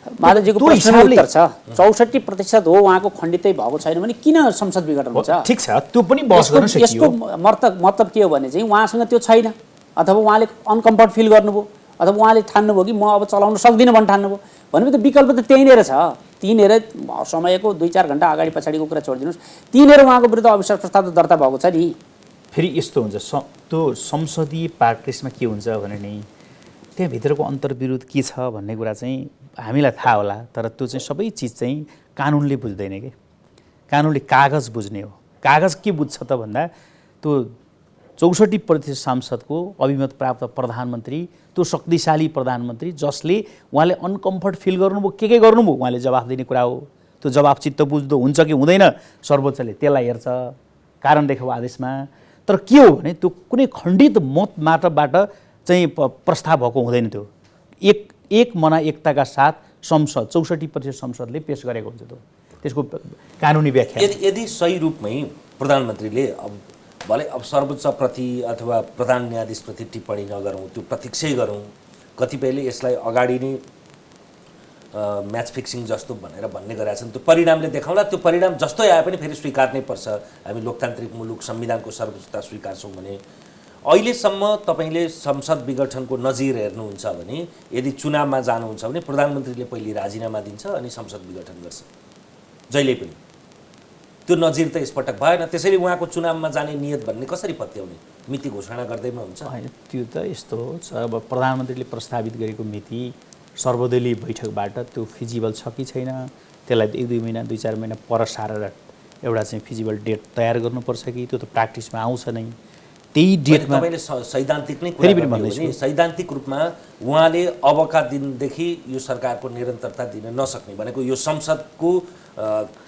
माधवजीको प्रश्नको उत्तर छ। 64% हो उहाँको खण्डितै भएको छैन भने किन संसद विघटन हुन्छ? ठिक छ, त्यो पनि बहस गर्न सकियो। यसको मतलब के हो भने चाहिँ उहाँसँग त्यो छैन, अथवा उहाँले अनकम्फर्ट फिल गर्नुभयो, अथवा उहाँले ठान्नुभयो कि म अब चलाउन सक्दिनँ भन्ने ठान्नुभयो भनेपछि त विकल्प त त्यहीँनिर छ। त्यहीँनिर समयको 2-4 घन्टा अगाडि पछाडिको कुरा छोडिदिनुहोस्, त्यहीँनिर उहाँको विरुद्ध अविश्वास प्रस्ताव त दर्ता भएको छ नि। फेरि यस्तो हुन्छ, त्यो संसदीय प्र्याक्टिसमा के हुन्छ भने नि त्यहाँभित्रको अन्तर्विरोध के छ भन्ने कुरा चाहिँ हामीलाई थाहा होला, तर त्यो चाहिँ सबै चिज चाहिँ कानुनले बुझ्दैन कि। कानुनले कागज बुझ्ने हो। कागज के बुझ्छ त भन्दा त्यो 64% सांसदको अभिमत प्राप्त प्रधानमन्त्री, त्यो शक्तिशाली प्रधानमन्त्री जसले उहाँले अनकम्फर्ट फिल गर्नुभयो, के गर्नुभयो उहाँले जवाफ दिने कुरा हो। त्यो जवाफ चित्त बुझ्दो हुन्छ कि हुँदैन सर्वोच्चले त्यसलाई हेर्छ कारण देखाउ आदेशमा। तर के हो भने त्यो कुनै खण्डित मतबाट चाहिँ प्रस्ताव भएको हुँदैन। त्यो एक मना एकताका साथ संसद 64% संसदले पेश गरेको हुन्छ त्यसको कानुनी व्याख्या। यदि सही रूपमै प्रधानमन्त्रीले भले अब सर्वोच्चप्रति अथवा प्रधान न्यायाधीशप्रति टिप्पणी नगरौँ, त्यो प्रतीक्षै गरौँ, कतिपयले यसलाई अगाडि नै म्याच फिक्सिङ जस्तो भनेर भन्ने गरेका छन्, त्यो परिणामले देखाउँला। त्यो परिणाम जस्तै आए पनि फेरि स्वीकार्नै पर्छ। हामी लोकतान्त्रिक मुलुक, संविधानको सर्वोच्चता स्वीकार्छौँ भने अहिलेसम्म तपाईँले संसद विघटनको नजिर हेर्नुहुन्छ भने यदि चुनावमा जानुहुन्छ भने प्रधानमन्त्रीले पहिले राजीनामा दिन्छ अनि संसद विघटन गर्छ जहिले पनि। त्यो नजिर त यसपटक भएन, त्यसैले उहाँको चुनावमा जाने नियत भन्ने कसरी पत्याउने? मिति घोषणा गर्दैमा हुन्छ? त्यो त यस्तो छ, अब प्रधानमन्त्रीले प्रस्तावित गरेको मिति सर्वदलीय बैठकबाट त्यो फिजिबल छ कि छैन, त्यसलाई 1-2 महिना 2-4 महिना पर सारेर एउटा चाहिँ फिजिबल डेट तयार गर्नुपर्छ कि त्यो त प्र्याक्टिसमा आउँछ नै। त्यही डेटमा तपाईँले सैद्धान्तिक नै कुरा गर्नुहुन्छ भने सैद्धान्तिक रूपमा उहाँले अबका दिनदेखि यो सरकारको निरन्तरता दिन नसक्ने भनेको यो संसदको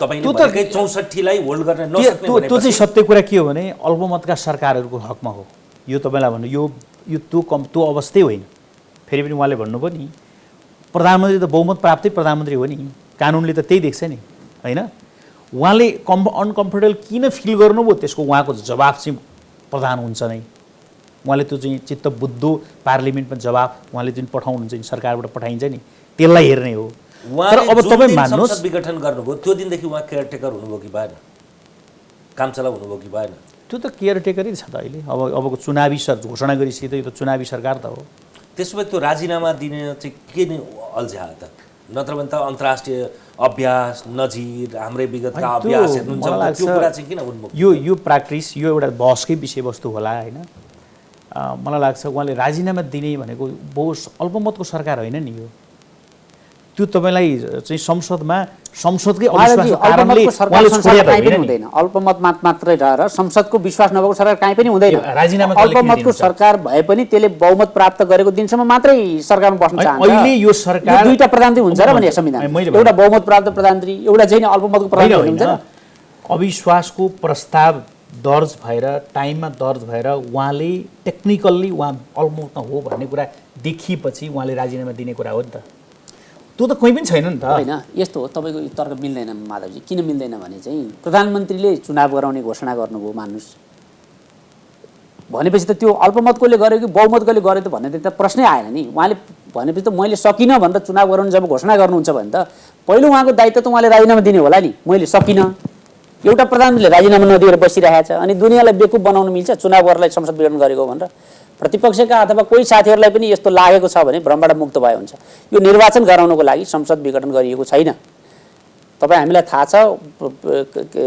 तपाईँले भनेकै 64लाई होल्ड गर्न नसक्ने भनेको त्यो चाहिँ सत्य कुरा के हो भने अल्पमतका सरकारहरूको हकमा हो यो। तपाईँलाई भन्नु यो त्यो अवस्थै होइन। फेरि पनि उहाँले भन्नुभयो नि प्रधानमन्त्री त बहुमत प्राप्तै प्रधानमन्त्री हो नि, कानुनले त त्यही देख्छ नि होइन। उहाँले अनकम्फर्टेबल किन फिल गर्नुभयो त्यसको उहाँको जवाब चाहिँ प्रधान हुन्छ नै। उहाँले त्यो चाहिँ चित्त बुद्धो पार्लिमेन्टमा जवाब उहाँले जुन पठाउनुहुन्छ नि सरकारबाट पठाइन्छ नि त्यसलाई हेर्ने हो। तर अब तपाईँ मान्नुहोस् संसद विघटन गर्नुभयो त्यो दिनदेखि उहाँ केयरटेकर हुनुभयो कि भएन, कामचला हुनुभयो कि भएन? त्यो त केयरटेकरै छ त अहिले। अबको चुनावी घोषणा गरिसके त यो त चुनावी सरकार त हो। त्यसो भए त्यो राजीनामा दिने चाहिँ के नै अल्झ्या त? नत्र भने त अन्तर्राष्ट्रिय अभ्यास नजिर हाम्रै विगतका अभ्यास हेर्नुहुन्छ भने त्यो कुरा चाहिँ किन उन्मुख? यो प्र्याक्टिस यो एउटा बहसकै विषयवस्तु होला होइन। मलाई लाग्छ उहाँले राजीनामा दिने भनेको बहुत अल्पमतको सरकार होइन नि यो। त्यो तपाईँलाई चाहिँ संसदकै अविश्वासको कारणले उहाँले छोडेको हुँदैन। अल्पमत मात्रै रहेर संसदको विश्वास नभएको सरकार कहीँ पनि हुँदैन। राजीनामा अल्पमतको सरकार भए पनि त्यसले बहुमत प्राप्त गरेको दिनसम्म मात्रै सरकारमा बस्न चाहन्छ। अहिले यो सरकार दुईटा प्रधानमन्त्री हुन्छ र भने संविधान एउटा बहुमत प्राप्त प्रधानमन्त्री एउटा चाहिँ अल्पमतको प्रधानमन्त्री हुन्छ। अविश्वासको प्रस्ताव दर्ज भएर टाइममा दर्ज भएर उहाँले टेक्निकल्ली उहाँ अल्पमतमा हो भन्ने कुरा देखिएपछि उहाँले राजीनामा दिने कुरा हो नि त। त्यो त कोही पनि छैन नि त। होइन यस्तो हो, तपाईँको तर्क मिल्दैन माधवजी। किन मिल्दैन भने चाहिँ प्रधानमन्त्रीले चुनाव गराउने घोषणा गर्नुभयो मान्नुहोस्, भनेपछि त त्यो अल्पमतकोले गर्यो कि बहुमतकोले गर्यो त भन्ने त प्रश्नै आएन नि। उहाँले भनेपछि त मैले सकिनँ भनेर चुनाव गराउनु जब घोषणा गर्नुहुन्छ भने त पहिलो उहाँको दायित्व त उहाँले राजीनामा दिने होला नि। मैले सकिनँ, एउटा प्रधानमन्त्रीले राजीनामा नदिएर बसिरहेको छ अनि दुनियाँलाई बेकुफ बनाउनु मिल्छ चुनाव गरेर संसद विघटन गरेको भनेर? प्रतिपक्षका अथवा कोही साथीहरूलाई पनि यस्तो लागेको छ भने भ्रमबाट मुक्त भयो हुन्छ। यो निर्वाचन गराउनको लागि संसद विघटन गरिएको छैन। तपाईँ हामीलाई थाहा छ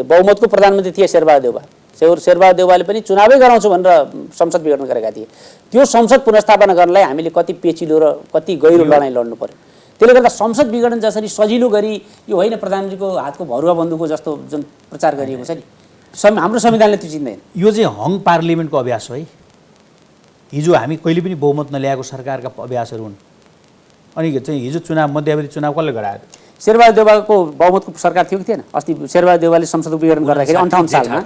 बहुमतको प्रधानमन्त्री थिए शेरबहादुर देउवा। शेरबहादुर देउवाले पनि चुनावै गराउँछु भनेर संसद विघटन गरेका थिए। त्यो संसद पुनर्स्थापना गर्नलाई हामीले कति पेचिलो र कति गहिरो लडाइँ लड्नु पर्यो। त्यसले गर्दा संसद विघटन जसरी सजिलो गरी यो होइन प्रधानमन्त्रीको हातको भरुवा बन्दुकको जस्तो जुन प्रचार गरिएको छ नि हाम्रो संविधानले त्यो चिन्दैन। यो चाहिँ हङ पार्लिमेन्टको अभ्यास हो है। हिजो हामी कहिले पनि बहुमत नल्याएको सरकारका अभ्यासहरू हुन्। अनि चाहिँ हिजो चुनाव मध्यावधि चुनाव कसले गरायो? शेरबहादुर देउवाको बहुमतको सरकार थियो कि थिएन? अस्ति शेरबहादुर देउवाले संसद विघटन गर्दाखेरि 58 सालमा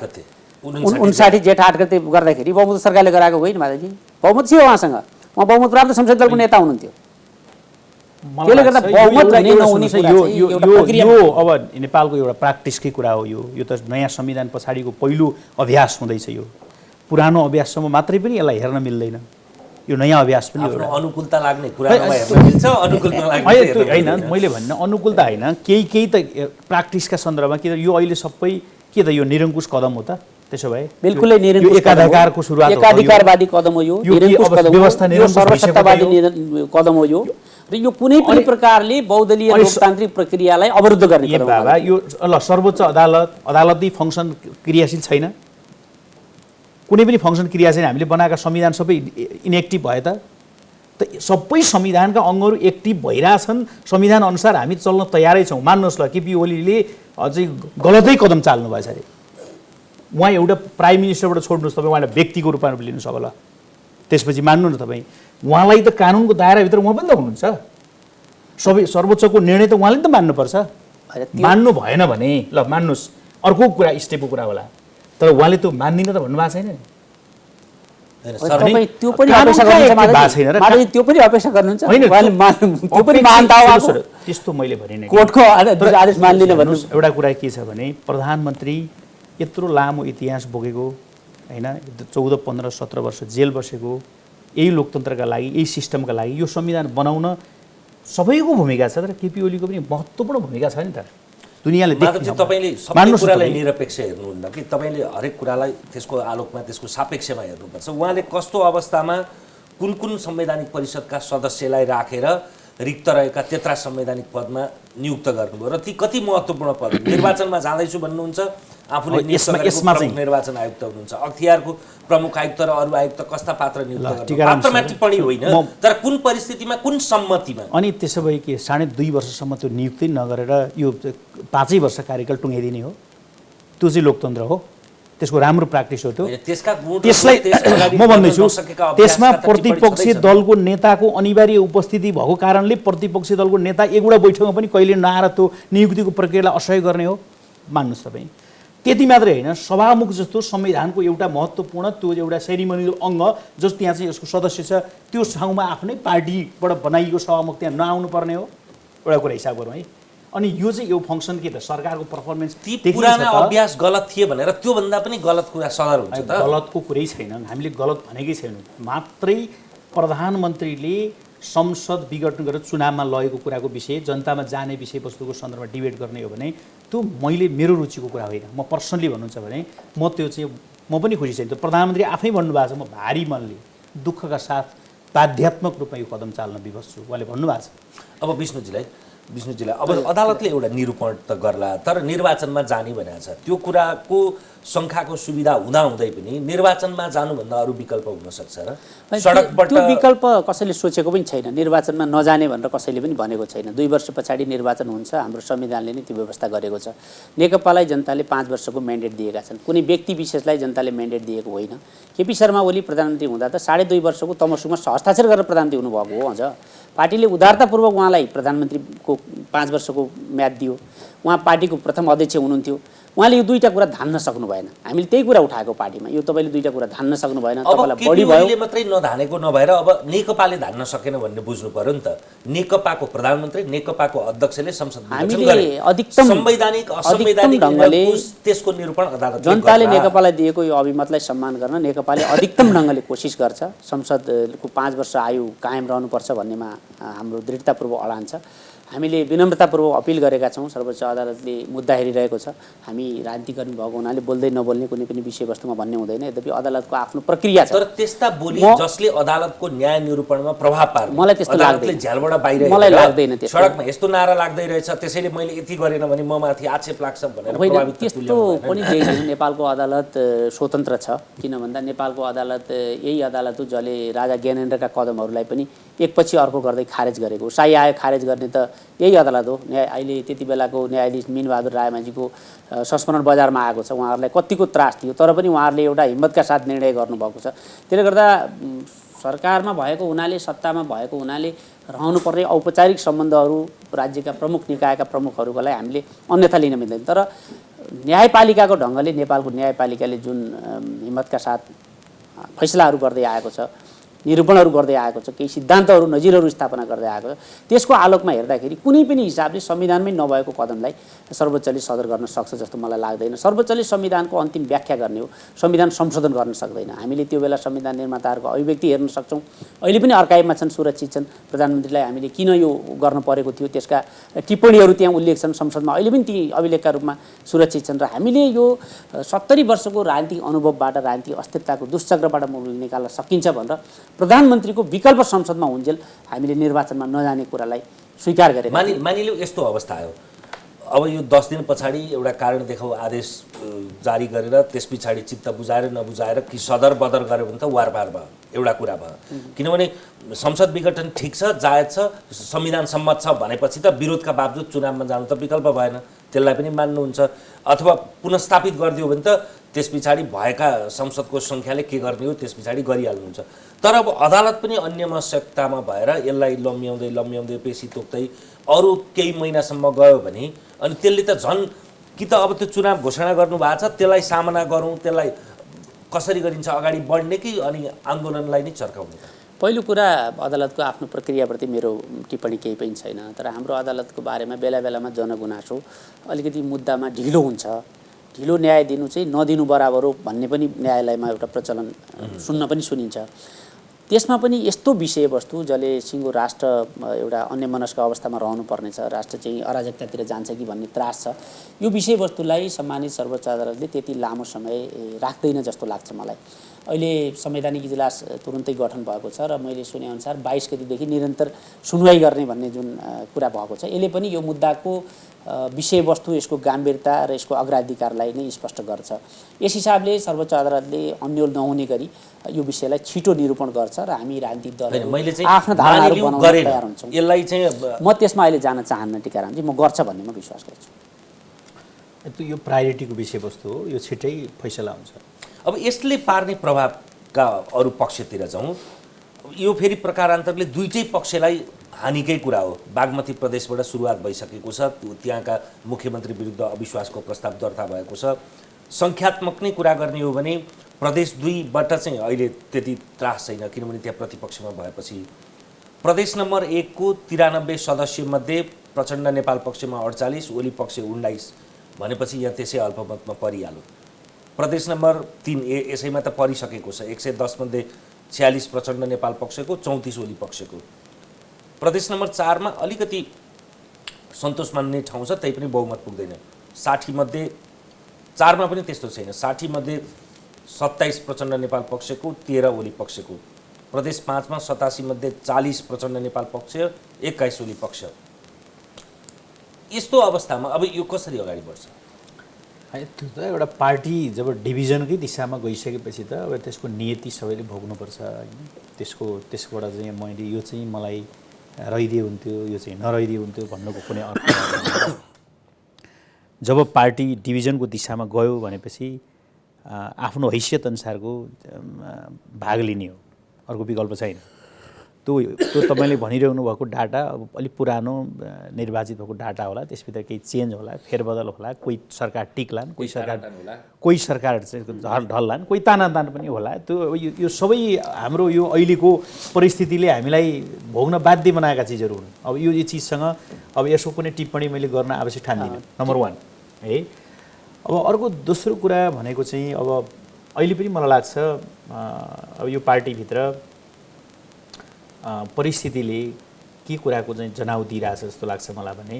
59 जेठ 8 गते गर्दाखेरि बहुमत सरकारले गराएको होइन माधवजी। बहुमत थियो उहाँसँग, उहाँ बहुमत प्राप्त संसदीय दलको नेता हुनुहुन्थ्यो। त्यसले गर्दा बहुमत हुने नहुने यो अब नेपालको एउटा प्र्याक्टिसकै कुरा हो। यो त नयाँ संविधान पछाडिको पहिलो अभ्यास हुँदैछ। यो पुरानो अभ्याससम्म मात्रै पनि यसलाई हेर्न मिल्दैन। यो नयाँ अभ्यास पनि अनुकूलता लाग्ने पुरानोमा हेर्न मिल्छ, अनुकूल नलाग्ने होइन। मैले भन्न अनुकूलता होइन, केही त प्र्याक्टिसका सन्दर्भमा कि यो अहिले सबै के त यो निरङ्कुश कदम हो त? त्यसो भए बिल्कुलै निरङ्कुश एकाधिकारको सुरुवात हो, एकाधिकारवादी कदम हो यो, निरङ्कुश कदम हो, यो सर्वसत्तावादी कदम हो यो र यो कुनै पनि प्रकारले बहुदलीय लोकतान्त्रिक प्रक्रियालाई अवरुद्ध गर्ने कदम हो। बाबा यो ल सर्वोच्च अदालती फङ्सन क्रियाशील छैन, कुनै पनि फङ्सन क्रिया छैन। हामीले बनाएका संविधान सबै इनएक्टिभ भए त सबै संविधानका अङ्गहरू एक्टिभ भइरहेछन्। संविधान अनुसार हामी चल्न तयारै छौँ। मान्नुहोस् ल केपी ओलीले अझै गलतै कदम चाल्नु भएछ अरे। उहाँ एउटा प्राइम मिनिस्टरबाट छोड्नुहोस्, तपाईँ उहाँलाई व्यक्तिको रूपमा लिनुहोस् अब ल। त्यसपछि मान्नु न तपाईँ उहाँलाई त कानुनको दायराभित्र उहाँ पनि त हुनुहुन्छ। सर्वोच्चको निर्णय त उहाँले नि त मान्नुपर्छ। मान्नु भएन भने ल मान्नुहोस् अर्को कुरा स्टेपको कुरा होला, तर उहाँले त्यो मान्दिनँ त भन्नुभएको छैन नि। तपाईँ त्यो पनि कानुनका अपेक्षा गर्नुहुन्छ एक भएको छैन र माधवजी, त्यो पनि अपेक्षा गर्नुहुन्छ होइन, उहाँले त्यो पनि मान्ता हो सुन्नुहोस् न, त्यस्तो मैले भने कोर्टको आदेश मान्दिनँ भन्नु एउटा कुरा के छ भने प्रधानमन्त्री यत्रो लामो इतिहास बोकेको होइन 14, 15, 17 वर्ष जेल बसेको यही लोकतन्त्रका लागि यही सिस्टमका लागि यो संविधान बनाउन सबैको भूमिका छ तर केपी ओलीको पनि महत्त्वपूर्ण भूमिका छ नि त दुनियाँले माधवजी, तपाईँले सबै कुरालाई निरपेक्ष हेर्नुहुन्न कि तपाईँले हरेक कुरालाई त्यसको आलोकमा त्यसको सापेक्षमा हेर्नुपर्छ। उहाँले कस्तो अवस्थामा कुन कुन संवैधानिक परिषदका सदस्यलाई राखेर रिक्त रहेका त्यत्रा संवैधानिक पदमा नियुक्त गर्नुभयो र ती कति महत्त्वपूर्ण पद निर्वाचनमा जाँदैछु भन्नुहुन्छ, आफूले नियुक्त गरेको प्रमुख निर्वाचन आयुक्त हुनुहुन्छ, अख्तियारको प्रमुख आयुक्त र अरू आयुक्त कस्ता पात्र नियुक्त गर्नु पात्रमा टिप्पणी होइन तर कुन परिस्थितिमा कुन सम्मतिमा। अनि त्यसो भए के 2.5 वर्षसम्म त्यो नियुक्ति नगरेर यो 5 वर्ष कार्यकाल टुङ्गाइदिने हो? त्यो चाहिँ लोकतन्त्र हो? त्यसको राम्रो प्र्याक्टिस हो त्यो? त्यसलाई म भन्दैछु त्यसमा प्रतिपक्षी दलको नेताको अनिवार्य उपस्थिति भएको कारणले प्रतिपक्षी दलको नेता एकवटा बैठकमा पनि कहिले नआएर त्यो नियुक्तिको प्रक्रियालाई असहयोग गर्ने हो? मान्नुहोस् तपाईँ। त्यति मात्रै होइन, सभामुख जस्तो संविधानको एउटा महत्त्वपूर्ण त्यो एउटा सेरिमोनियल अङ्ग जस त्यहाँ चाहिँ यसको सदस्य छ त्यो ठाउँमा आफ्नै पार्टीबाट बनाइएको सभामुख त्यहाँ नआउनु पर्ने हो? एउटा कुरा हिसाब गरौँ है। अनि यो चाहिँ यो फङ्सन के त सरकारको पर्फर्मेन्स ती पुराना अभ्यास गलत थिए भनेर त्योभन्दा पनि गलत कुरा सदर हुन्छ त? गलतको कुरै छैन, हामीले गलत भनेकै छैनौँ, मात्रै प्रधानमन्त्रीले संसद विघटन गरेर चुनावमा लगेको कुराको विषय जनतामा जाने विषयवस्तुको सन्दर्भमा डिबेट गर्ने हो भने त्यो मेरो रुचिको कुरा होइन। म पर्सनली भन्नुहुन्छ भने म त्यो चाहिँ म पनि खुसी छैन। प्रधानमन्त्री आफै भन्नुभएको छ म भारी मनले दुःखका साथ बाध्यात्मक रूपमा यो कदम चाल्न विवश छु उहाँले भन्नुभएको छ। अब विष्णुजीलाई अब अदालतले एउटा निरूपण त गर्ला तर निर्वाचनमा जाने भनेको छ, त्यो कुराको शङ्खाको सुविधा हुँदाहुँदै पनि निर्वाचनमा जानुभन्दा अरू विकल्प हुनसक्छ र सडकबाट त्यो विकल्प कसैले सोचेको पनि छैन। निर्वाचनमा नजाने भनेर कसैले पनि भनेको छैन। 2 वर्ष पछाडि निर्वाचन हुन्छ, हाम्रो संविधानले नै त्यो व्यवस्था गरेको छ। नेकपालाई जनताले 5 वर्षको म्यान्डेट दिएका छन्, कुनै व्यक्ति विशेषलाई जनताले म्यान्डेट दिएको होइन। केपी शर्मा ओली प्रधानमन्त्री हुँदा त 2.5 वर्षको तमसुमा हस्ताक्षर गरेर प्रधानमन्त्री हुनुभएको हो। अझ पार्टीले उदारतापूर्वक उहाँलाई प्रधानमन्त्रीको 5 वर्षको म्याद दियो। उहाँ पार्टीको प्रथम अध्यक्ष हुनुहुन्थ्यो। उहाँले यो दुईटा कुरा धान्न सक्नु भएन। हामीले त्यही कुरा उठाएको पार्टीमा, यो तपाईँले दुईटा कुरा धान्न सक्नु भएन, तपाईँलाई बढी भयो। केपी मात्रै नधानेको नभएर अब नेकपाले धान्न सकेन भन्ने बुझ्नु पर्यो नि त। नेकपाको प्रधानमन्त्री नेकपाको अध्यक्षले संसद हामीले अधिकतम संवैधानिक असंवैधानिक ढङ्गले त्यसको निरूपण अदालतले जनताले नेकपालाई दिएको यो अभिमतलाई सम्मान गर्न नेकपाले अधिकतम ढङ्गले कोसिस गर्छ। संसदको 5 वर्ष आयु कायम रहनुपर्छ भन्नेमा हाम्रो दृढतापूर्वक अडान छ। हामीले विनम्रतापूर्वक अपिल गरेका छौँ। सर्वोच्च अदालतले मुद्दा हेरिरहेको छ। हामी राजनीतिकर्मी भएको हुनाले बोल्दै नबोल्ने कुनै पनि विषयवस्तुमा भन्ने हुँदैन। यद्यपि अदालतको आफ्नो प्रक्रिया छ। तर त्यस्ता बोली जसले अदालतको न्याय निरूपणमा प्रभाव पार्छ मलाई त्यस्तो लाग्दैन। झ्यालबाट बाहिर मलाई लाग्दैन त्यस्तो। सडकमा यस्तो नारा लाग्दै रहेछ त्यसैले मैले यति गरेन भने म माथि आक्षेप लाग्छ भनेर प्रभावित त्यस्तो पनि देख्दैन। नेपालको अदालत स्वतन्त्र छ। किन भन्दा नेपालको अदालत यही अदालत हो जसले राजा ज्ञानेन्द्रका कदमहरूलाई पनि एकपछि अर्को गर्दै खारेज गरेको। साई आयो खारेज गर्ने त यही अदालत हो। अहिले त्यति बेलाको न्यायाधीश मिनबहादुर रायमाझीको संस्मरण बजारमा आएको छ। उहाँहरूलाई कतिको त्रास थियो तर पनि उहाँहरूले एउटा हिम्मतका साथ निर्णय गर्नुभएको छ। त्यसले गर्दा सरकारमा भएको हुनाले सत्तामा भएको हुनाले रहनुपर्ने औपचारिक सम्बन्धहरू राज्यका प्रमुख निकायका प्रमुखहरूको लागि हामीले अन्यथा लिन मिल्दैन। तर न्यायपालिकाको ढङ्गले नेपालको न्यायपालिकाले जुन हिम्मतका साथ फैसलाहरू गर्दै आएको छ, निरूपणहरू गर्दै आएको छ, केही सिद्धान्तहरू नजिरहरू स्थापना गर्दै आएको छ, त्यसको आलोकमा हेर्दाखेरि कुनै पनि हिसाबले संविधानमै नभएको कदमलाई सर्वोच्चले सदर गर्न सक्छ जस्तो मलाई लाग्दैन। सर्वोच्चले संविधानको अन्तिम व्याख्या गर्ने हो, संविधान संशोधन गर्न सक्दैन। हामीले त्यो बेला संविधान निर्माताहरूको अभिव्यक्ति हेर्न सक्छौँ। अहिले पनि अर्काइभमा छन्, सुरक्षित छन्। प्रधानमन्त्रीलाई हामीले किन यो गर्न परेको थियो त्यसका टिप्पणीहरू त्यहाँ उल्लेख छन् संसदमा, अहिले पनि ती अभिलेखका रूपमा सुरक्षित छन्। र हामीले यो 70 वर्षको राजनीतिक अनुभवबाट राजनीतिक अस्थिरताको दुश्चक्रबाट मुक्ति निकाल्न सकिन्छ भनेर प्रधानमन्त्रीको विकल्प संसदमा हुन्जेल हामीले निर्वाचनमा नजाने कुरालाई स्वीकार गरेर मानिलिउँ यस्तो अवस्था आयो। अब यो 10 दिन पछाडि एउटा कारण देखाउ आदेश जारी गरेर त्यस पछाडि चित्त बुझाएर नबुझाएर कि सदर बदर गर्यो भने त वारपार भयो, एउटा कुरा भयो। किनभने संसद विघटन ठिक छ, जायज छ, संविधान सम्मत छ भनेपछि त विरोधका बावजुद चुनावमा जानु त विकल्प भएन, त्यसलाई पनि मान्नुहुन्छ। अथवा पुनस्थापित गरिदियो भने त त्यस पछाडि भएका संसदको सङ्ख्याले के गर्ने हो त्यस पछाडि गरिहाल्नुहुन्छ। तर अब अदालत पनि अन्यमस्यकतामा भएर यसलाई लम्ब्याउँदै पेशी तोक्दै अरू केही महिनासम्म गयो भने अनि त्यसले त झन् कि त अब त्यो चुनाव घोषणा गर्नुभएको छ त्यसलाई सामना गरौँ, त्यसलाई कसरी गरिन्छ, अगाडि बढ्ने कि अनि आन्दोलनलाई नै चर्काउने? पहिलो कुरा, अदालतको आफ्नो प्रक्रियाप्रति मेरो टिप्पणी केही पनि छैन, तर हाम्रो अदालतको बारेमा बेला बेलामा जनगुनासो अलिकति मुद्दामा ढिलो हुन्छ। ढिलो न्याय दिनु चाहिँ नदिनु बराबर हो भन्ने पनि न्यायालयमा एउटा प्रचलन सुन्न पनि सुनिन्छ। त्यसमा पनि यस्तो विषयवस्तु जसले सिङ्गो राष्ट्र एउटा अन्यमनस्क अवस्थामा रहनुपर्नेछ, राष्ट्र चाहिँ अराजकतातिर जान्छ कि भन्ने त्रास छ, यो विषयवस्तुलाई सम्मानित सर्वोच्च अदालतले त्यति लामो समय राख्दैन जस्तो लाग्छ मलाई। अहिले संवैधानिक इजलास तुरुन्तै गठन भएको छ र मैले सुनेअनुसार 22 गतिदेखि निरन्तर सुनवाई गर्ने भन्ने जुन कुरा भएको छ, यसले पनि यो मुद्दाको विषयवस्तु, यसको गम्भीरता र यसको अग्राधिकारलाई नै स्पष्ट गर्छ। यस हिसाबले सर्वोच्च अदालतले अन्यल नहुने गरी यो विषयलाई छिटो निरूपण गर्छ र हामी राजनीतिक दलहरू आफ्नो धारणाहरू बनाउन तयार हुन्छौँ। यसलाई चाहिँ म त्यसमा अहिले जान चाहन्न टीकारामजी, म गर्छ भन्नेमा विश्वास गर्छु। यो प्रायोरिटीको विषयवस्तु हो, यो छिटै फैसला हुन्छ। अब यसले पार्ने प्रभावका अरू पक्षतिर जाउँ। यो फेरि प्रकारान्तरले दुईटै पक्षलाई हानिकै कुरा हो। बागमती प्रदेशबाट सुरुवात भइसकेको छ, त्यहाँका मुख्यमन्त्री विरुद्ध अविश्वासको प्रस्ताव दर्ता भएको छ। सङ्ख्यात्मक नै कुरा गर्ने हो भने प्रदेश 2बाट चाहिँ अहिले त्यति त्रास छैन, किनभने त्यहाँ प्रतिपक्षमा भएपछि प्रदेश नम्बर 1 को 93 सदस्यमध्ये प्रचण्ड नेपाल पक्षमा 48, ओली पक्ष 19 भनेपछि यहाँ त्यसै अल्पमतमा परिहाल्यो। प्रदेश नम्बर 3 यसैमा त परिसकेको छ, 110 मध्ये 46 प्रचण्ड नेपाल पक्षको, 34 ओली पक्षको। प्रदेश नम्बर 4 मा अलिकति सन्तोष मान्ने ठाउँ छ, त्यही पनि बहुमत पुग्दैन। 60 मध्ये 4 मा पनि त्यस्तो छैन, 60 मध्ये 27 प्रचण्ड नेपाल पक्षको, 13 ओली पक्षको। प्रदेश 5 मा 87 मध्ये 40 प्रचण्ड नेपाल पक्ष, 21 ओली पक्ष। यस्तो अवस्थामा अब यो कसरी अगाडि बढ्छ? त्यो त एउटा पार्टी जब डिभिजनकै दिशामा गइसकेपछि त अब त्यसको नियति सबैले भोग्नुपर्छ हैन। त्यसबाट चाहिँ मैले यो चाहिँ मलाई रहिदिए हुन्थ्यो, यो चाहिँ नरहिदिए हुन्थ्यो भन्नुको कुनै अर्थ छैन। जब पार्टी डिभिजनको दिशामा गयो भनेपछि आफ्नो हैसियत अनुसारको भाग लिने हो, अर्को विकल्प छैन। त्यो तपाईँले भनिरहनु भएको डाटा अब अलिक पुरानो निर्वाचित भएको डाटा होला, त्यसभित्र केही चेन्ज होला, फेरबदल होला, कोही सरकार टिक्लान्, कोही सरकार ढल्लान्, कोही तानातान पनि होला। त्यो यो सबै हाम्रो यो अहिलेको परिस्थितिले हामीलाई भोग्न बाध्य बनाएका चिजहरू हुन्। अब यो चिजसँग अब यसको कुनै टिप्पणी मैले गर्न आवश्यक ठान्दिनँ, नम्बर 1 है। अब अर्को दोस्रो कुरा भनेको चाहिँ अब अहिले पनि मलाई लाग्छ अब यो पार्टीभित्र परिस्थितिले के कुराको चाहिँ जनाउ दिइरहेछ जस्तो लाग्छ मलाई भने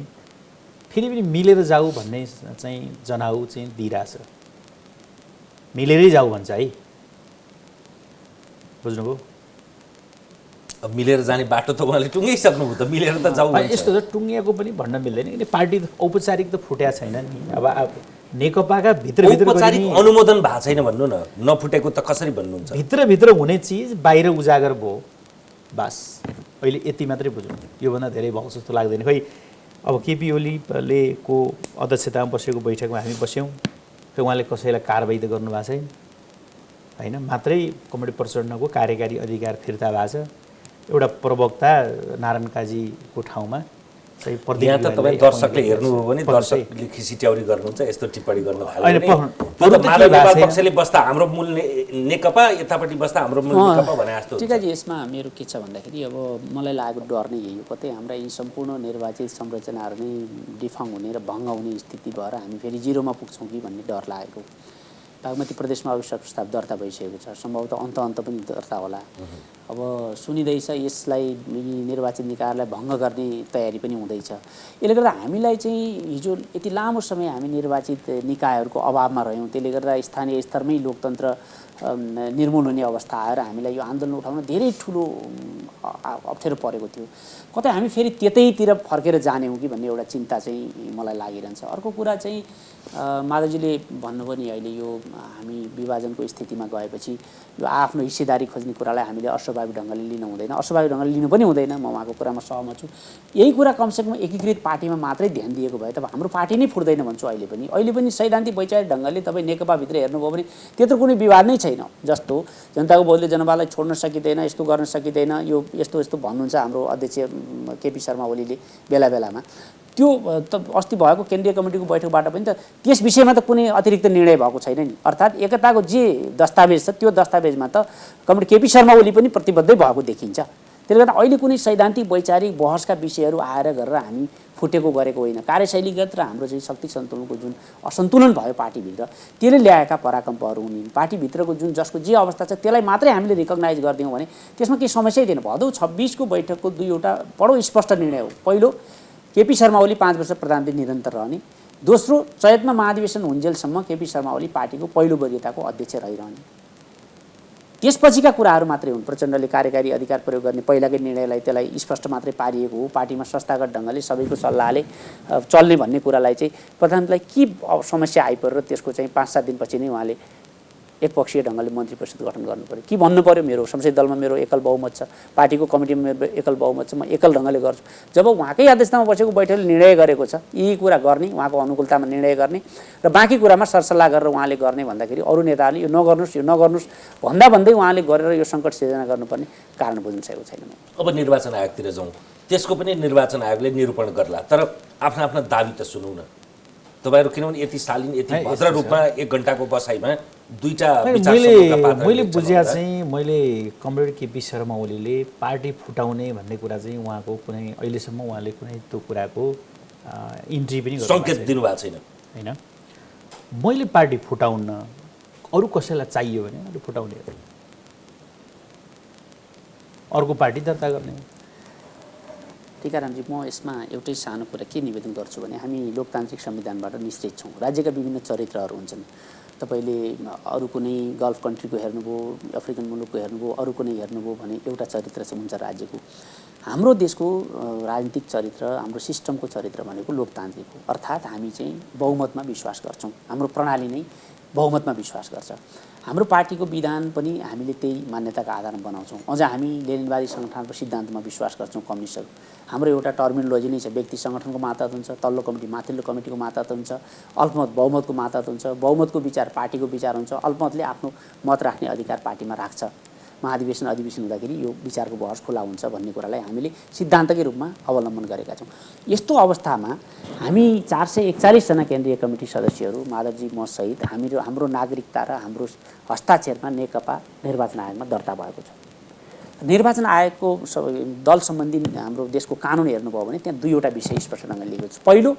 फेरि पनि मिलेर जाऊ भन्ने चाहिँ जनाउ चाहिँ दिइरहेछ। मिलेरै जाऊ भन्छ है, बुझ्नुभयो? अब मिलेर जाने बाटो त उहाँले टुङ्गिसक्नुभयो, त मिलेर त जाऊ भन्छ। यस्तो त टुङ्गिएको पनि भन्न मिल्दैन, किन पार्टी औपचारिक त फुट्या छैन नि। अब नेकपाका भित्रभित्र औपचारिक अनुमोदन भएको छैन भन्नु न, नफुटेको त कसरी भन्नुहुन्छ? भित्रभित्र हुने चिज बाहिर उजागर भयो, बस अहिले यति मात्रै बुझौँ, योभन्दा धेरै भएको जस्तो लाग्दैन। खै अब केपी ओलीले को अध्यक्षतामा बसेको बैठकमा हामी बस्यौँ, खै उहाँले कसैलाई कारबाही त गर्नुभएको छैन होइन, मात्रै कमरेड प्रचण्डको कार्यकारी अधिकार फिर्ता भएको छ। एउटा प्रवक्ता नारायण काजीको ठाउँमा चाहिँ यहाँ त तपाईँ दर्शकले हेर्नुभयो भने दर्शकले खिसिट्याउरी गर्नुहुन्छ, यस्तो टिप्पणी गर्न थाल्यो भने माधव नेपाल पक्षले बस्दा हाम्रो मूल नेकपा, यतापट्टि बस्दा हाम्रो मूल नेकपा भने जस्तो। टीकाजी, यसमा मेरो के छ भन्दाखेरि अब मलाई लागेको डर नै यही हो, कतै हाम्रा यी सम्पूर्ण निर्वाचित संरचनाहरू नै डिफङ हुने र भङ्ग हुने स्थिति भएर हामी फेरि जिरोमा पुग्छौँ कि भन्ने डर लागेको। बागमती प्रदेशमा अविश्वास प्रस्ताव दर्ता भइसकेको छ, सम्भवतः अन्त पनि दर्ता होला। अब सुनिँदैछ यसलाई निर्वाचित निकायलाई भङ्ग गर्ने तयारी पनि हुँदैछ। यसले गर्दा हामीलाई चाहिँ हिजो यति लामो समय हामी निर्वाचित निकायहरूको अभावमा रह्यौँ, त्यसले गर्दा स्थानीय स्तरमै लोकतन्त्र निर्मूल हुने अवस्था आएर हामीलाई यो आन्दोलन उठाउन धेरै ठुलो अप्ठ्यारो परेको थियो। कतै हामी फेरि त्यतैतिर फर्केर जाने हो कि भन्ने एउटा चिन्ता चाहिँ मलाई लागिरहन्छ। अर्को कुरा चाहिँ माधवजीले भन्नुभयो नि, अहिले यो हामी विभाजनको स्थितिमा गएपछि यो आफ्नो हिस्सेदारी खोज्ने कुरालाई हामीले अस्वाभाविक ढङ्गले लिनु हुँदैन, अस्वाभाविक ढङ्गले लिनु पनि हुँदैन, म उहाँको कुरामा सहमत छु। यही कुरा कमसेकम एकीकृत पार्टीमा मात्रै ध्यान दिएको भए त हाम्रो पार्टी नै फुट्दैन भन्छु। अहिले पनि सैद्धान्तिक वैचारिक ढङ्गले तपाईँ नेकपाभित्र हेर्नुभयो भने त्यत्रो कुनै विवाद नै छैन। छैन जस्तो जनताको बहुलले जनतालाई छोड्न सकिँदैन, यस्तो गर्न सकिँदैन, यो यस्तो यस्तो भन्नुहुन्छ हाम्रो अध्यक्ष केपी शर्मा ओलीले बेला बेलामा। त्यो त अस्ति भएको केन्द्रीय कमिटीको बैठकबाट पनि त त्यस विषयमा त कुनै अतिरिक्त निर्णय भएको छैन नि। अर्थात् एकताको जे दस्तावेज छ त्यो दस्तावेजमा त कमरेड केपी शर्मा ओली पनि प्रतिबद्धै भएको देखिन्छ। त्यसले गर्दा अहिले कुनै सैद्धान्तिक वैचारिक बहसका विषयहरू आएर गरेर हामी फुटेको गरेको होइन। कार्यशैलीगत र हाम्रो चाहिँ शक्ति सन्तुलनको जुन असन्तुलन भयो पार्टीभित्र त्यसले ल्याएका पराकम्पहरू हुन्। पार्टीभित्रको जुन जसको जे अवस्था छ त्यसलाई मात्रै हामीले रिकगनाइज गरिदियौँ भने त्यसमा केही समस्यै थिएन। भदौ 26को बैठकको दुईवटा बडो स्पष्ट निर्णय हो। पहिलो, केपी शर्मा ओली 5 वर्ष प्रधानमन्त्री निरन्तर रहने। दोस्रो, चैतमा महाधिवेशन हुन्जेलसम्म केपी शर्मा ओली पार्टीको पहिलो वरियताको अध्यक्ष रहिरहने। त्यसपछिका कुराहरू मात्रै हुन्। प्रचण्डले कार्यकारी अधिकार प्रयोग गर्ने पहिलाकै निर्णयलाई त्यसलाई स्पष्ट मात्रै पारिएको हो। पार्टीमा संस्थागत ढङ्गले सबैको सल्लाहले चल्ने भन्ने कुरालाई चाहिँ प्रधानमन्त्रीलाई के समस्या आइपर्यो र त्यसको चाहिँ 5-7 दिनपछि नै उहाँले एकपक्षीय ढङ्गले मन्त्री परिषद गठन गर्नु पर्यो कि भन्नु पर्यो मेरो संसदीय दलमा मेरो एकल बहुमत छ, पार्टीको कमिटीमा मेरो एकल बहुमत छ, म एकल ढङ्गले गर्छु। जब उहाँकै अध्यक्षतामा बसेको बैठकले निर्णय गरेको छ यी कुरा गर्ने, उहाँको अनुकूलतामा निर्णय गर्ने र बाँकी कुरामा सरसल्लाह गरेर उहाँले गर्ने भन्दाखेरि अरू नेताहरूले यो नगर्नुहोस् भन्दै उहाँले गरेर यो सङ्कट सिर्जना गर्नुपर्ने कारण बुझ्न सकेको छैन। अब निर्वाचन आयोगतिर जाउँ, त्यसको पनि निर्वाचन आयोगले निरूपण गर्ला, तर आफ्ना आफ्ना दाबी त सुनौ न तपाईहरु। किनभने यति शालीन यति भद्र रूपमा 1 घण्टाको बसाइमा दुईटा विचार समूहका पात्र मैले बुझ्या चाहिँ मैले कमरेड केपी शर्मा ओलीले पार्टी फुटाउने भन्ने कुरा चाहिँ उहाँको कुनै अहिलेसम्म उहाँले कुनै त्यो कुराको इन्ट्री पनि सङ्केत दिनुभएको छैन हैन। मैले पार्टी फुटाउन अरू कसैलाई चाहियो भने मैले फुटाउने हो, अर्को पार्टी दर्ता गर्ने। टीकारामजी, म यसमा एउटै सानो कुरा के निवेदन गर्छु भने हामी लोकतान्त्रिक संविधानबाट निश्चित छौँ। राज्यका विभिन्न चरित्रहरू हुन्छन्। तपाईले अरू कुनै गल्फ कन्ट्रीको हेर्नुभयो, अफ्रिकन मुलुकको हेर्नुभयो, अरू कुनै हेर्नुभयो भने एउटा चरित्र हुन्छ राज्यको। हाम्रो देशको राजनीतिक चरित्र, हाम्रो सिस्टमको चरित्र भनेको लोकतान्त्रिक हो। अर्थात् हामी चाहिँ बहुमतमा विश्वास गर्छौँ। हाम्रो प्रणाली नै बहुमतमा विश्वास गर्छ। हाम्रो पार्टीको विधान पनि हामीले त्यही मान्यताका आधारमा बनाउँछौँ। अझ हामी लेनिनवादी सङ्गठनको सिद्धान्तमा विश्वास गर्छौँ। कम्युनिस्टहरू हाम्रो एउटा टर्मिनोलोजी नै छ, व्यक्ति सङ्गठनको मातहत हुन्छ, तल्लो कमिटी माथिल्लो कमिटीको मातहत हुन्छ, अल्पमत बहुमतको मातहत हुन्छ, बहुमतको विचार पार्टीको विचार हुन्छ, अल्पमतले आफ्नो मत राख्ने अधिकार पार्टीमा राख्छ। महाधिवेशन अधिवेशन हुँदाखेरि यो विचारको बहस खुला हुन्छ भन्ने कुरालाई हामीले सिद्धान्तकै रूपमा अवलम्बन गरेका छौँ। यस्तो अवस्थामा हामी 441 जना केन्द्रीय कमिटी सदस्यहरू माधवजी म सहित हाम्रो नागरिकता र हाम्रो हस्ताक्षरमा नेकपा निर्वाचन आयोगमा दर्ता भएको छ। निर्वाचन आयोगको दल सम्बन्धी हाम्रो देशको कानुन हेर्नुभयो भने त्यहाँ दुईवटा विषय स्पष्ट ढङ्गले लेखेको छ। पहिलो,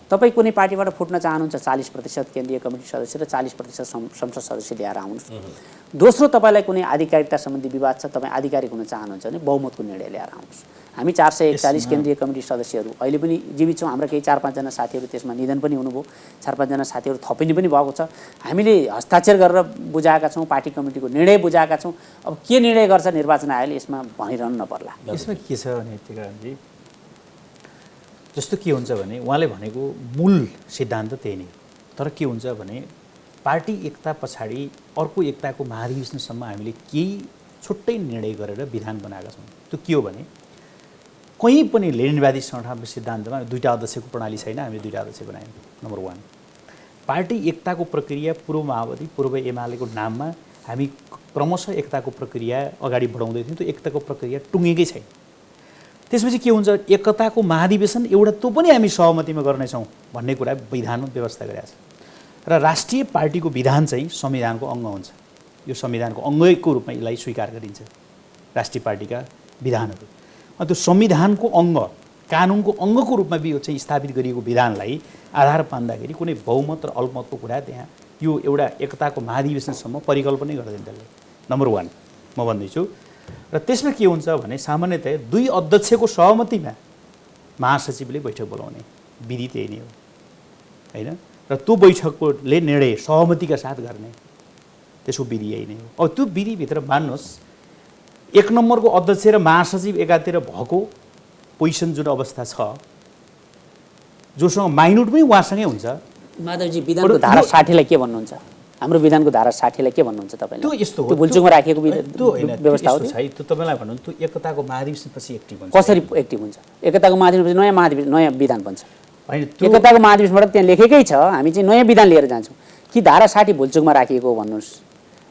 तपाईँ कुनै पार्टीबाट फुट्न चाहनुहुन्छ 40% केन्द्रीय कमिटी सदस्य र 40% संसद सदस्य ल्याएर आउनुहोस्। दोस्रो, तपाईँलाई कुनै आधिकारिकता सम्बन्धी विवाद छ, तपाईँ आधिकारिक हुन चाहनुहुन्छ भने बहुमतको निर्णय ल्याएर आउनुहोस्। हामी 441 केन्द्रीय कमिटी सदस्यहरू अहिले पनि जीवित छौँ। हाम्रा केही 4-5 जना साथीहरू त्यसमा निधन पनि हुनुभयो, 4-5 जना साथीहरू थपिनु पनि भएको छ। हामीले हस्ताक्षर गरेर बुझाएका छौँ, पार्टी कमिटीको निर्णय बुझाएका छौँ। अब के निर्णय गर्छ निर्वाचन आयोगले यसमा भनिरहनु नपर्ला। यसमा के छ भने टीकारामजी, जस्तो के हुन्छ भने उहाँले भनेको मूल सिद्धान्त त्यही नै, तर के हुन्छ भने पार्टी एकता पछाडि अर्को एकताको महाधिवेशनसम्म हामीले केही छुट्टै निर्णय गरेर विधान बनाएका छौँ। त्यो के हो भने कहीँ पनि लेनिनवादी सङ्गठनको सिद्धान्तमा दुईटा अध्यक्षको प्रणाली छैन, हामीले दुईटा अध्यक्ष बनायौँ। नम्बर 1, पार्टी एकताको प्रक्रिया पूर्व माओवादी पूर्व एमालेको नाममा हामी क्रमशः एकताको प्रक्रिया अगाडि बढाउँदै थियौँ। त्यो एकताको प्रक्रिया टुङ्गेकै छैन। त्यसपछि के हुन्छ, एकताको महाधिवेशन एउटा त्यो पनि हामी सहमतिमा गर्नेछौँ भन्ने कुरा विधानमा व्यवस्था गरेका छ। र राष्ट्रिय पार्टीको विधान चाहिँ संविधानको अङ्ग हुन्छ। यो संविधानको अङ्गको रूपमा यसलाई स्वीकार गरिन्छ राष्ट्रिय पार्टीका विधानहरू। अनि त्यो संविधानको अङ्ग, कानुनको अङ्गको रूपमा चाहिँ स्थापित गरिएको विधानलाई आधार पान्दाखेरि कुनै बहुमत र अल्पमतको कुरा त्यहाँ यो एउटा एकताको महाधिवेशनसम्म परिकल्पनै गर्दैन त्यसले। नम्बर 1 म भन्दैछु। र त्यसमा के हुन्छ भने सामान्यतया 2 अध्यक्षको सहमतिमा महासचिवले बैठक बोलाउने विधि त्यही नै हो हैन। र त्यो बैठकले निर्णय सहमतिका साथ गर्ने त्यसको विधि यही नै हो। अब त्यो विधिभित्र मान्नुहोस् 1 नम्बरको अध्यक्ष र महासचिव एकातिर भएको पोजिसन जुन अवस्था छ, जोसँग माइन्युट पनि उहाँसँगै हुन्छ। माधवजी, विधानको धारा 60 लाई के भन्नुहुन्छ? हाम्रो विधानको धारा 60 लाई के भन्नुहुन्छ तपाईँले? त्यो यस्तो हो, त्यो बुल्चुङमा राखिएको व्यवस्था हो। त्यो तपाईँलाई भन्नु त्यो एकताको महाधिवेशनपछि एक्टिभ हुन्छ। कसरी एक्टिभ हुन्छ? एकताको महाधिवेशनपछि नयाँ विधान बन्छ। हैन, एकताको महाधिवेशनबाट त्यहाँ लेखेकै छ हामी चाहिँ नयाँ विधान लिएर जान्छौँ कि धारा 60 भुलचुकमा राखिएको हो भन्नुहोस्।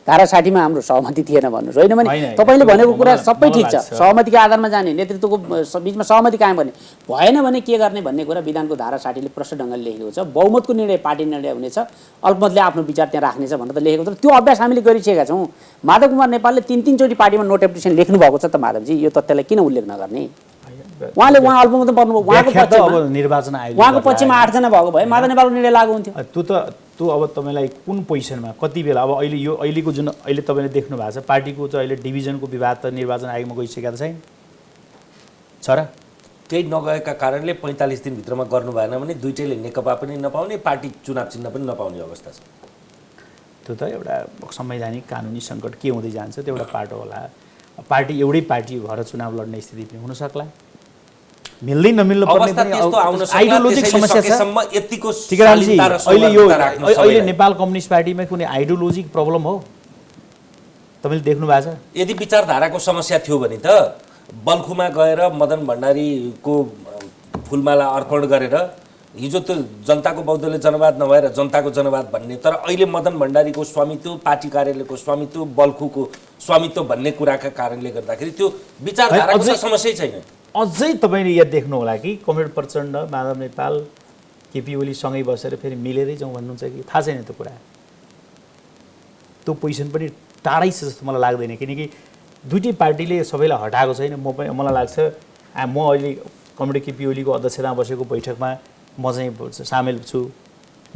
धारा 60 मा हाम्रो सहमति थिएन भन्नुहोस् होइन भने होइन, तपाईँले भनेको कुरा मलाई- सबै ठिक छ मलाई लाग्छ। सहमतिको आधारमा जाने नेतृत्वको बीचमा सहमति कायम गर्ने भएन भने के गर्ने भन्ने कुरा विधानको धारा 60 ले प्रष्ट ढङ्गले लेखेको छ बहुमतको निर्णय पार्टी निर्णय हुनेछ अल्पमतले आफ्नो विचार त्यहाँ राख्नेछ भनेर त लेखेको छ त्यो अभ्यास हामीले गरिसकेका छौँ माधव कुमार नेपालले 3 चोटि पार्टीमा नोट एप्लिकेसन लेख्नु भएको छ त माधवजी यो तथ्यलाई किन उल्लेख नगर्ने उहाँले अल्पमतमा पर्नु उहाँको व्याख्या त अब पक्षमा निर्वाचन आयोगले उहाँको गर्ला। पक्षमा 8 जना भएको भए माधव नेपालको निर्णय लागू हुन्थ्यो त्यो अब तपाईँलाई कुन पोजिसनमा कति बेला अब अहिलेको जुन अहिले तपाईँले देख्नु भएको छ पार्टीको चाहिँ अहिले डिभिजनको विवाद त निर्वाचन आयोगमा गइसकेका त छैन छ र त्यही नगएका कारणले 45 दिनभित्रमा गर्नु भएन भने दुईटैले नेकपा पनि नपाउने पार्टी चुनाव चिन्ह पनि नपाउने अवस्था छ त्यो त एउटा संवैधानिक कानुनी सङ्कट के हुँदै जान्छ त्यो एउटा पाटो होला पार्टी एउटै पार्टी भएर चुनाव लड्ने स्थिति पनि हुन सक्ला मिल्दै नमिल्नु पर्ने अवस्था पनि त्यस्तो आउन सक्ला आइडियोलोजिक त्यसैले समस्या छ सकेसम्म यतिको टिकारामजी शालीनता र अहिले यो सौहार्दता राख्नु अहिले सबैलाई। नेपाल कम्युनिस्ट पार्टीमा कुनै आइडियोलोजिक प्रब्लम हो तपाईँले देख्नु भएको छ यदि विचारधाराको समस्या थियो भने त बल्खुमा गएर मदन भण्डारीको फुलमाला अर्पण गरेर हिजो त्यो जनताको बौद्धले जनवाद नभएर जनताको जनवाद भन्ने तर अहिले मदन भण्डारीको स्वामित्व पार्टी कार्यालयको स्वामित्व बल्खुको स्वामित्व भन्ने कुराका कारणले गर्दाखेरि त्यो विचारधाराको त समस्यै छैन अझै तपाईँले यहाँ देख्नु होला कि कमरेड प्रचण्ड माधव नेपाल केपी ओली सँगै बसेर फेरि मिलेरै जाउँ भन्नुहुन्छ कि थाहा छैन त्यो कुरा त्यो पोजिसन पनि टाढै छ जस्तो मलाई लाग्दैन किनकि दुइटै पार्टीले सबैलाई हटाएको छैन मलाई लाग्छ म अहिले कमरेड केपी ओलीको अध्यक्षतामा बसेको बैठकमा म चाहिँ सामेल छु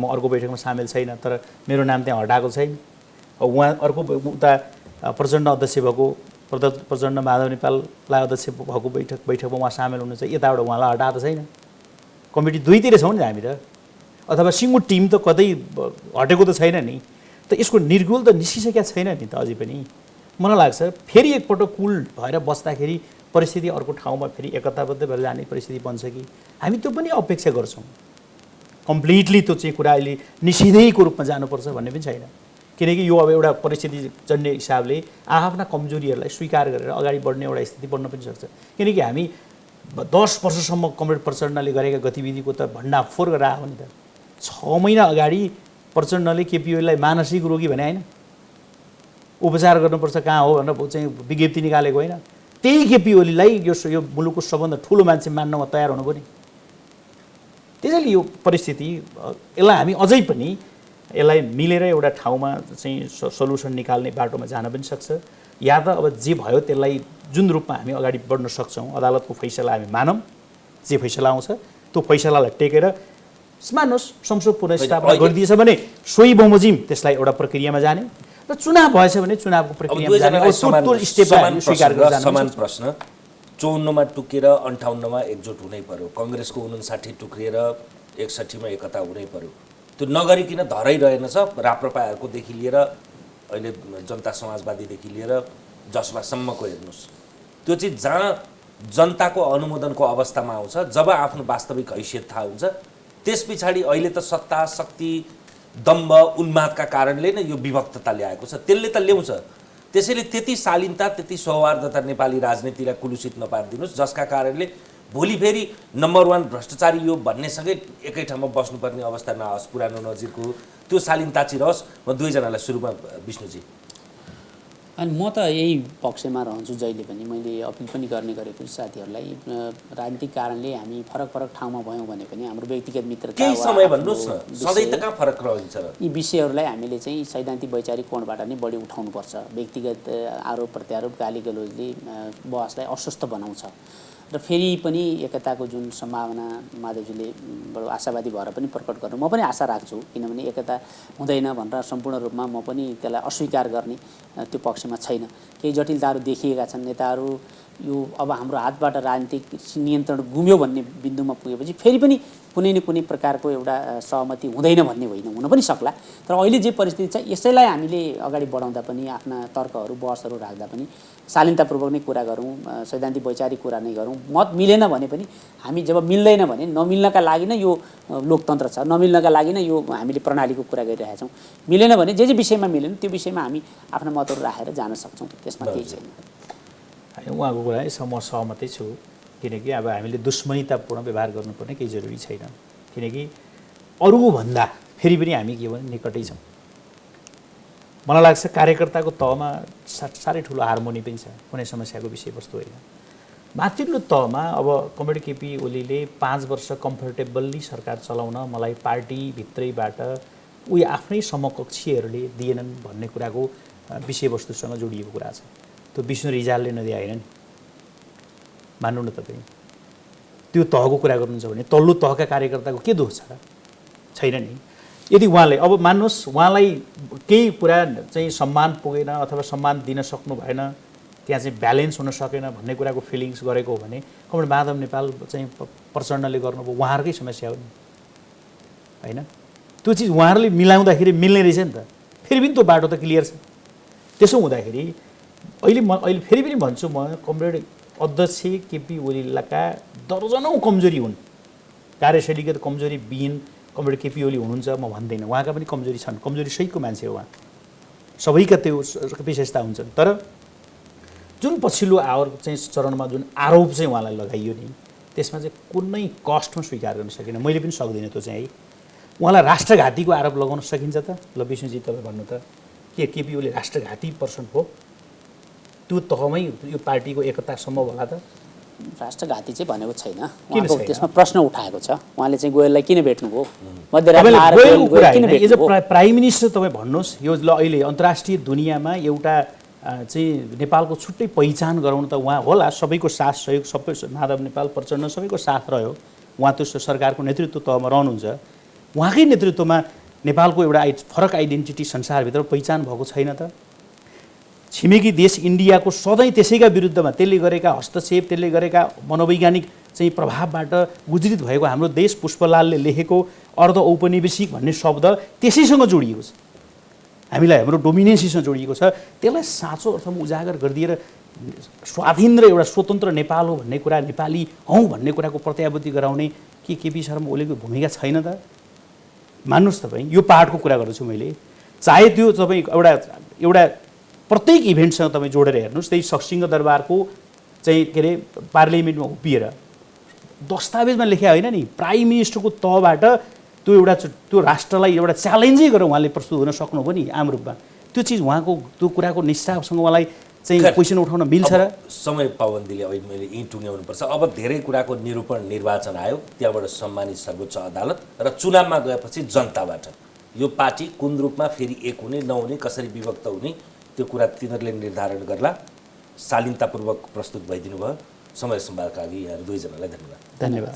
म अर्को बैठकमा सामेल छैन तर मेरो नाम त्यहाँ हटाएको छैन उहाँ अर्को उता प्रचण्ड अध्यक्ष भएको प्रचण्ड माधव नेपाललाई अध्यक्ष भएको बैठकमा उहाँ सामेल हुनुहुन्छ यताबाट उहाँलाई हटाएको छैन कमिटी दुईतिर छौँ नि हामी त अथवा सिङ्गो टिम त कतै हटेको त छैन नि त यसको निर्गुल त निस्किसकेका छैन नि त अझै पनि मलाई लाग्छ फेरि एकपल्ट कुल भएर बस्दाखेरि परिस्थिति अर्को ठाउँमा फेरि एकताबद्ध भएर जाने परिस्थिति बन्छ कि हामी त्यो पनि अपेक्षा गर्छौँ कम्प्लिटली त्यो चाहिँ कुरा अहिले निषेधैको रूपमा जानुपर्छ भन्ने पनि छैन किनकि यो अब एउटा परिस्थिति जन्य हिसाबले आफ्ना कमजोरीहरूलाई स्वीकार गरेर अगाडि बढ्ने एउटा स्थिति बढ्न पनि सक्छ किनकि हामी 10 वर्षसम्म कमरेड प्रचण्डले गरेका गतिविधिको त भण्डाफोर गरेर आयो नि त 6 महिना अगाडि प्रचण्डले केपी ओलीलाई मानसिक रोगी भने होइन उपचार गर्नुपर्छ कहाँ हो भनेर चाहिँ विज्ञप्ति निकालेको होइन त्यही केपी ओलीलाई यो मुलुकको सबभन्दा ठुलो मान्छे मान्नमा तयार हुनु पनि त्यसैले यो परिस्थिति यसलाई हामी अझै पनि यसलाई मिलेर एउटा ठाउँमा चाहिँ सल्युसन निकाल्ने बाटोमा जान पनि सक्छ या त अब जे भयो त्यसलाई जुन रूपमा हामी अगाडि बढ्न सक्छौँ अदालतको फैसला हामी मानौँ जे फैसला आउँछ त्यो फैसलालाई टेकेर मान्नुहोस् संसद पुनर्स्थापना गरिदिएछ भने सोही बमोजिम त्यसलाई एउटा प्रक्रियामा जाने र चुनाव भएछ भने चुनावको प्रक्रियामा जाने समान प्रश्न 54 मा टुकेर 58 मा एकजुट हुनै पर्यो कांग्रेसको 59 टुक्रिएर 61 मा एकता हुनै पर्यो त्यो नगरिकिन धरै रहेनछ राप्रपाहरूको देखि लिएर अहिले जनता समाजवादीदेखि लिएर जसपासम्मको हेर्नुस् त्यो चाहिँ जहाँ जनताको अनुमोदनको अवस्थामा आउँछ जब आफ्नो वास्तविक हैसियत थाहा हुन्छ त्यस पछाडि अहिले त सत्ता शक्ति दम्भ उन्मादका कारणले नै यो विभक्तता ल्याएको छ त्यसले त ल्याउँछ त्यसैले त्यति शालीनता त्यति सौहार्दता नेपाली राजनीतिलाई कुलुषित नपारिदिनुस् जसका कारणले भोलि फेरि नम्बर 1 भ्रष्टाचारी यो भन्नेसँगै एकै ठाउँमा बस्नुपर्ने अवस्था नआओस् पुरानो नजिरको त्यो शालीनता चाहिँ रहोस् म दुवैजनालाई सुरुमा विष्णुजी अनि म त यही पक्षमा रहन्छु जहिले पनि मैले अपिल पनि गर्ने गरेको छु साथीहरूलाई राजनीतिक कारणले हामी फरक फरक ठाउँमा भयौँ भने पनि हाम्रो व्यक्तिगत मित्रता केही समय भन्नुहोस् न सधैँ त कहाँ फरक रहन्छ र यी विषयहरूलाई हामीले चाहिँ सैद्धान्तिक वैचारिक कोणबाट नै बढी उठाउनुपर्छ व्यक्तिगत आरोप प्रत्यारोप गाली गलोजले बहसलाई अस्वस्थ बनाउँछ र फेरि पनि एकताको जुन सम्भावना माधवजीले बडो आशावादी भएर पनि प्रकट गर्नु म पनि आशा राख्छु किनभने एकता हुँदैन भनेर सम्पूर्ण रूपमा म पनि त्यसलाई अस्वीकार गर्ने त्यो पक्षमा छैन केही जटिलताहरू देखिएका छन् नेताहरू यो अब हाम्रो हातबाट राजनीतिक नियन्त्रण गुम्यो भन्ने बिन्दुमा पुगेपछि फेरि पनि कुनै न कुनै प्रकारको एउटा सहमति हुँदैन भन्ने होइन हुन पनि सक्ला तर अहिले जे परिस्थिति छ यसैलाई हामीले अगाडि बढाउँदा पनि आफ्ना तर्कहरू बहसहरू राख्दा पनि शालीनतापूर्वक नै कुरा गरौँ सैद्धान्तिक वैचारिक कुरा नै गरौँ मत मिलेन भने पनि हामी जब मिल्दैन भने नमिल्नका लागि नै यो लोकतन्त्र छ नमिल्नका लागि नै यो हामीले प्रणालीको कुरा गरिरहेका छौँ मिलेन भने जे विषयमा मिलेन त्यो विषयमा हामी आफ्ना मतहरू राखेर जान सक्छौँ त्यसमा केही छैन उहाँको कुरा म सहमतै छु किनकि अब हामीले दुश्मनीतापूर्ण व्यवहार गर्नुपर्ने केही जरुरी छैन किनकि अरूभन्दा फेरि पनि हामी के भने निकटै छौँ मलाई लाग्छ कार्यकर्ताको तहमा साह्रै ठुलो हार्मोनी पनि छ, कुनै समस्याको विषयवस्तु होइन। माथिल्लो तहमा अब कमरेड केपी ओलीले 5 वर्ष कम्फर्टेबल्ली सरकार चलाउन मलाई पार्टीभित्रैबाट उही आफ्नै समकक्षीहरूले दिएनन् भन्ने कुराको विषयवस्तुसँग जोडिएको कुरा छ। त्यो विष्णु रिजालले नदिए होइन नि, मान्नु न तपाईँ। त्यो तहको कुरा गर्नुहुन्छ भने तल्लो तहका कार्यकर्ताको के दोष छ र? छैन नि। यदि उहाँले अब मान्नुहोस् उहाँलाई केही कुरा चाहिँ सम्मान पुगेन अथवा सम्मान दिन सक्नु भएन, त्यहाँ चाहिँ ब्यालेन्स हुन सकेन भन्ने कुराको फिलिङ्स गरेको हो भने कमरेड माधव नेपाल चाहिँ प्रचण्डले गर्नुभयो, उहाँहरूकै समस्या हो नि, होइन? त्यो चिज उहाँहरूले मिलाउँदाखेरि मिल्ने रहेछ नि त। फेरि पनि त्यो बाटो त क्लियर छ। त्यसो हुँदाखेरि अहिले फेरि पनि भन्छु म, कमरेड अध्यक्ष केपी ओलीका दर्जनौँ कमजोरी हुन्, कार्यशैलीगत कमजोरी बिहीन कमरेड केपी ओली हुनुहुन्छ म भन्दैन, उहाँका पनि कमजोरी छन्, कमजोरी सहितको मान्छे हो उहाँ, सबैका त्यो विशेषता हुन्छन्। तर जुन पछिल्लो चाहिँ चरणमा जुन आरोप चाहिँ उहाँलाई लगाइयो नि, त्यसमा चाहिँ कुनै कस्टमा स्वीकार गर्न सकिनँ, मैले पनि सक्दिनँ त्यो चाहिँ है। उहाँलाई राष्ट्रघातीको आरोप लगाउन सकिन्छ त? ल विष्णुजी तपाईँ भन्नु त, के केपी ओली राष्ट्रघाती पर्सन हो? त्यो तहमै यो पार्टीको एकता सम्भव होला त? राष्ट्रघाती चाहिँ भनेको छैन, उहाँको त्यसमा प्रश्न उठाएको छ। उहाँले चाहिँ गोयललाई किन भेट्नुभयो, एज अ प्राइम मिनिस्टर तपाईँ भन्नुहोस्, यो ल अहिले अन्तर्राष्ट्रिय दुनियाँमा एउटा चाहिँ नेपालको छुट्टै पहिचान गराउनु त उहाँ होला, सबैको साथ सहयोग, सबै माधव नेपाल प्रचण्ड सबैको साथ रह्यो, उहाँ त्यो सरकारको नेतृत्व तहमा रहनुहुन्छ, उहाँकै नेतृत्वमा नेपालको एउटा फरक आइडेन्टिटी संसारभित्र पहिचान भएको छैन त? छिमेकी देश इन्डियाको सधैँ त्यसैका विरुद्धमा त्यसले गरेका हस्तक्षेप, त्यसले गरेका मनोवैज्ञानिक चाहिँ प्रभावबाट गुज्रित भएको हाम्रो देश, पुष्पलालले लेखेको अर्ध औपनिवेशिक भन्ने शब्द त्यसैसँग जोडिएको छ, हामीलाई हाम्रो डोमिनेन्सीसँग जोडिएको छ। त्यसलाई साँचो अर्थमा उजागर गरिदिएर स्वाधीन र एउटा स्वतन्त्र नेपाल हो भन्ने कुरा, नेपाली हौँ भन्ने कुराको प्रत्याभूति गराउने के केपी शर्मा ओलीको भूमिका छैन त? मान्नुहोस् तपाईँ, यो पाहाडको कुरा गर्दैछु मैले, चाहे त्यो तपाईँ एउटा प्रत्येक इभेन्टसँग तपाईँ जोडेर हेर्नुहोस्, त्यही सिंह दरबारको चाहिँ के अरे पार्लियामेन्टमा उभिएर दस्तावेजमा लेखे होइन नि, प्राइम मिनिस्टरको तहबाट त्यो राष्ट्रलाई एउटा च्यालेन्जै गरेर उहाँले प्रस्तुत हुन सक्नुभयो नि आम रूपमा। त्यो चिज उहाँको त्यो कुराको निष्ठासँग उहाँलाई चाहिँ क्वेसन उठाउन मिल्छ र? समय पाबन्दीले अहिले मैले यहीँ टुङ्ग्याउनुपर्छ। अब धेरै कुराको निरूपण निर्वाचन आयो, त्यहाँबाट सम्मानित सर्वोच्च अदालत र चुनावमा गएपछि जनताबाट यो पार्टी कुन रूपमा फेरि एक हुने नहुने, कसरी विभक्त हुने, त्यो कुरा तिनीहरूले निर्धारण गर्ला। शालीनतापूर्वक प्रस्तुत भइदिनु भयो। समय संवादका लागि यहाँहरू दुईजनालाई धन्यवाद। धन्यवाद।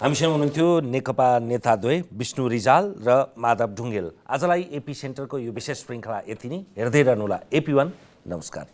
हामीसँग हुनुहुन्थ्यो नेकपा नेताद्वय विष्णु रिजाल र माधव ढुङ्गेल। आजलाई एपी सेन्टरको यो विशेष श्रृङ्खला यति नै। हेर्दै रहनुहोला AP1। नमस्कार।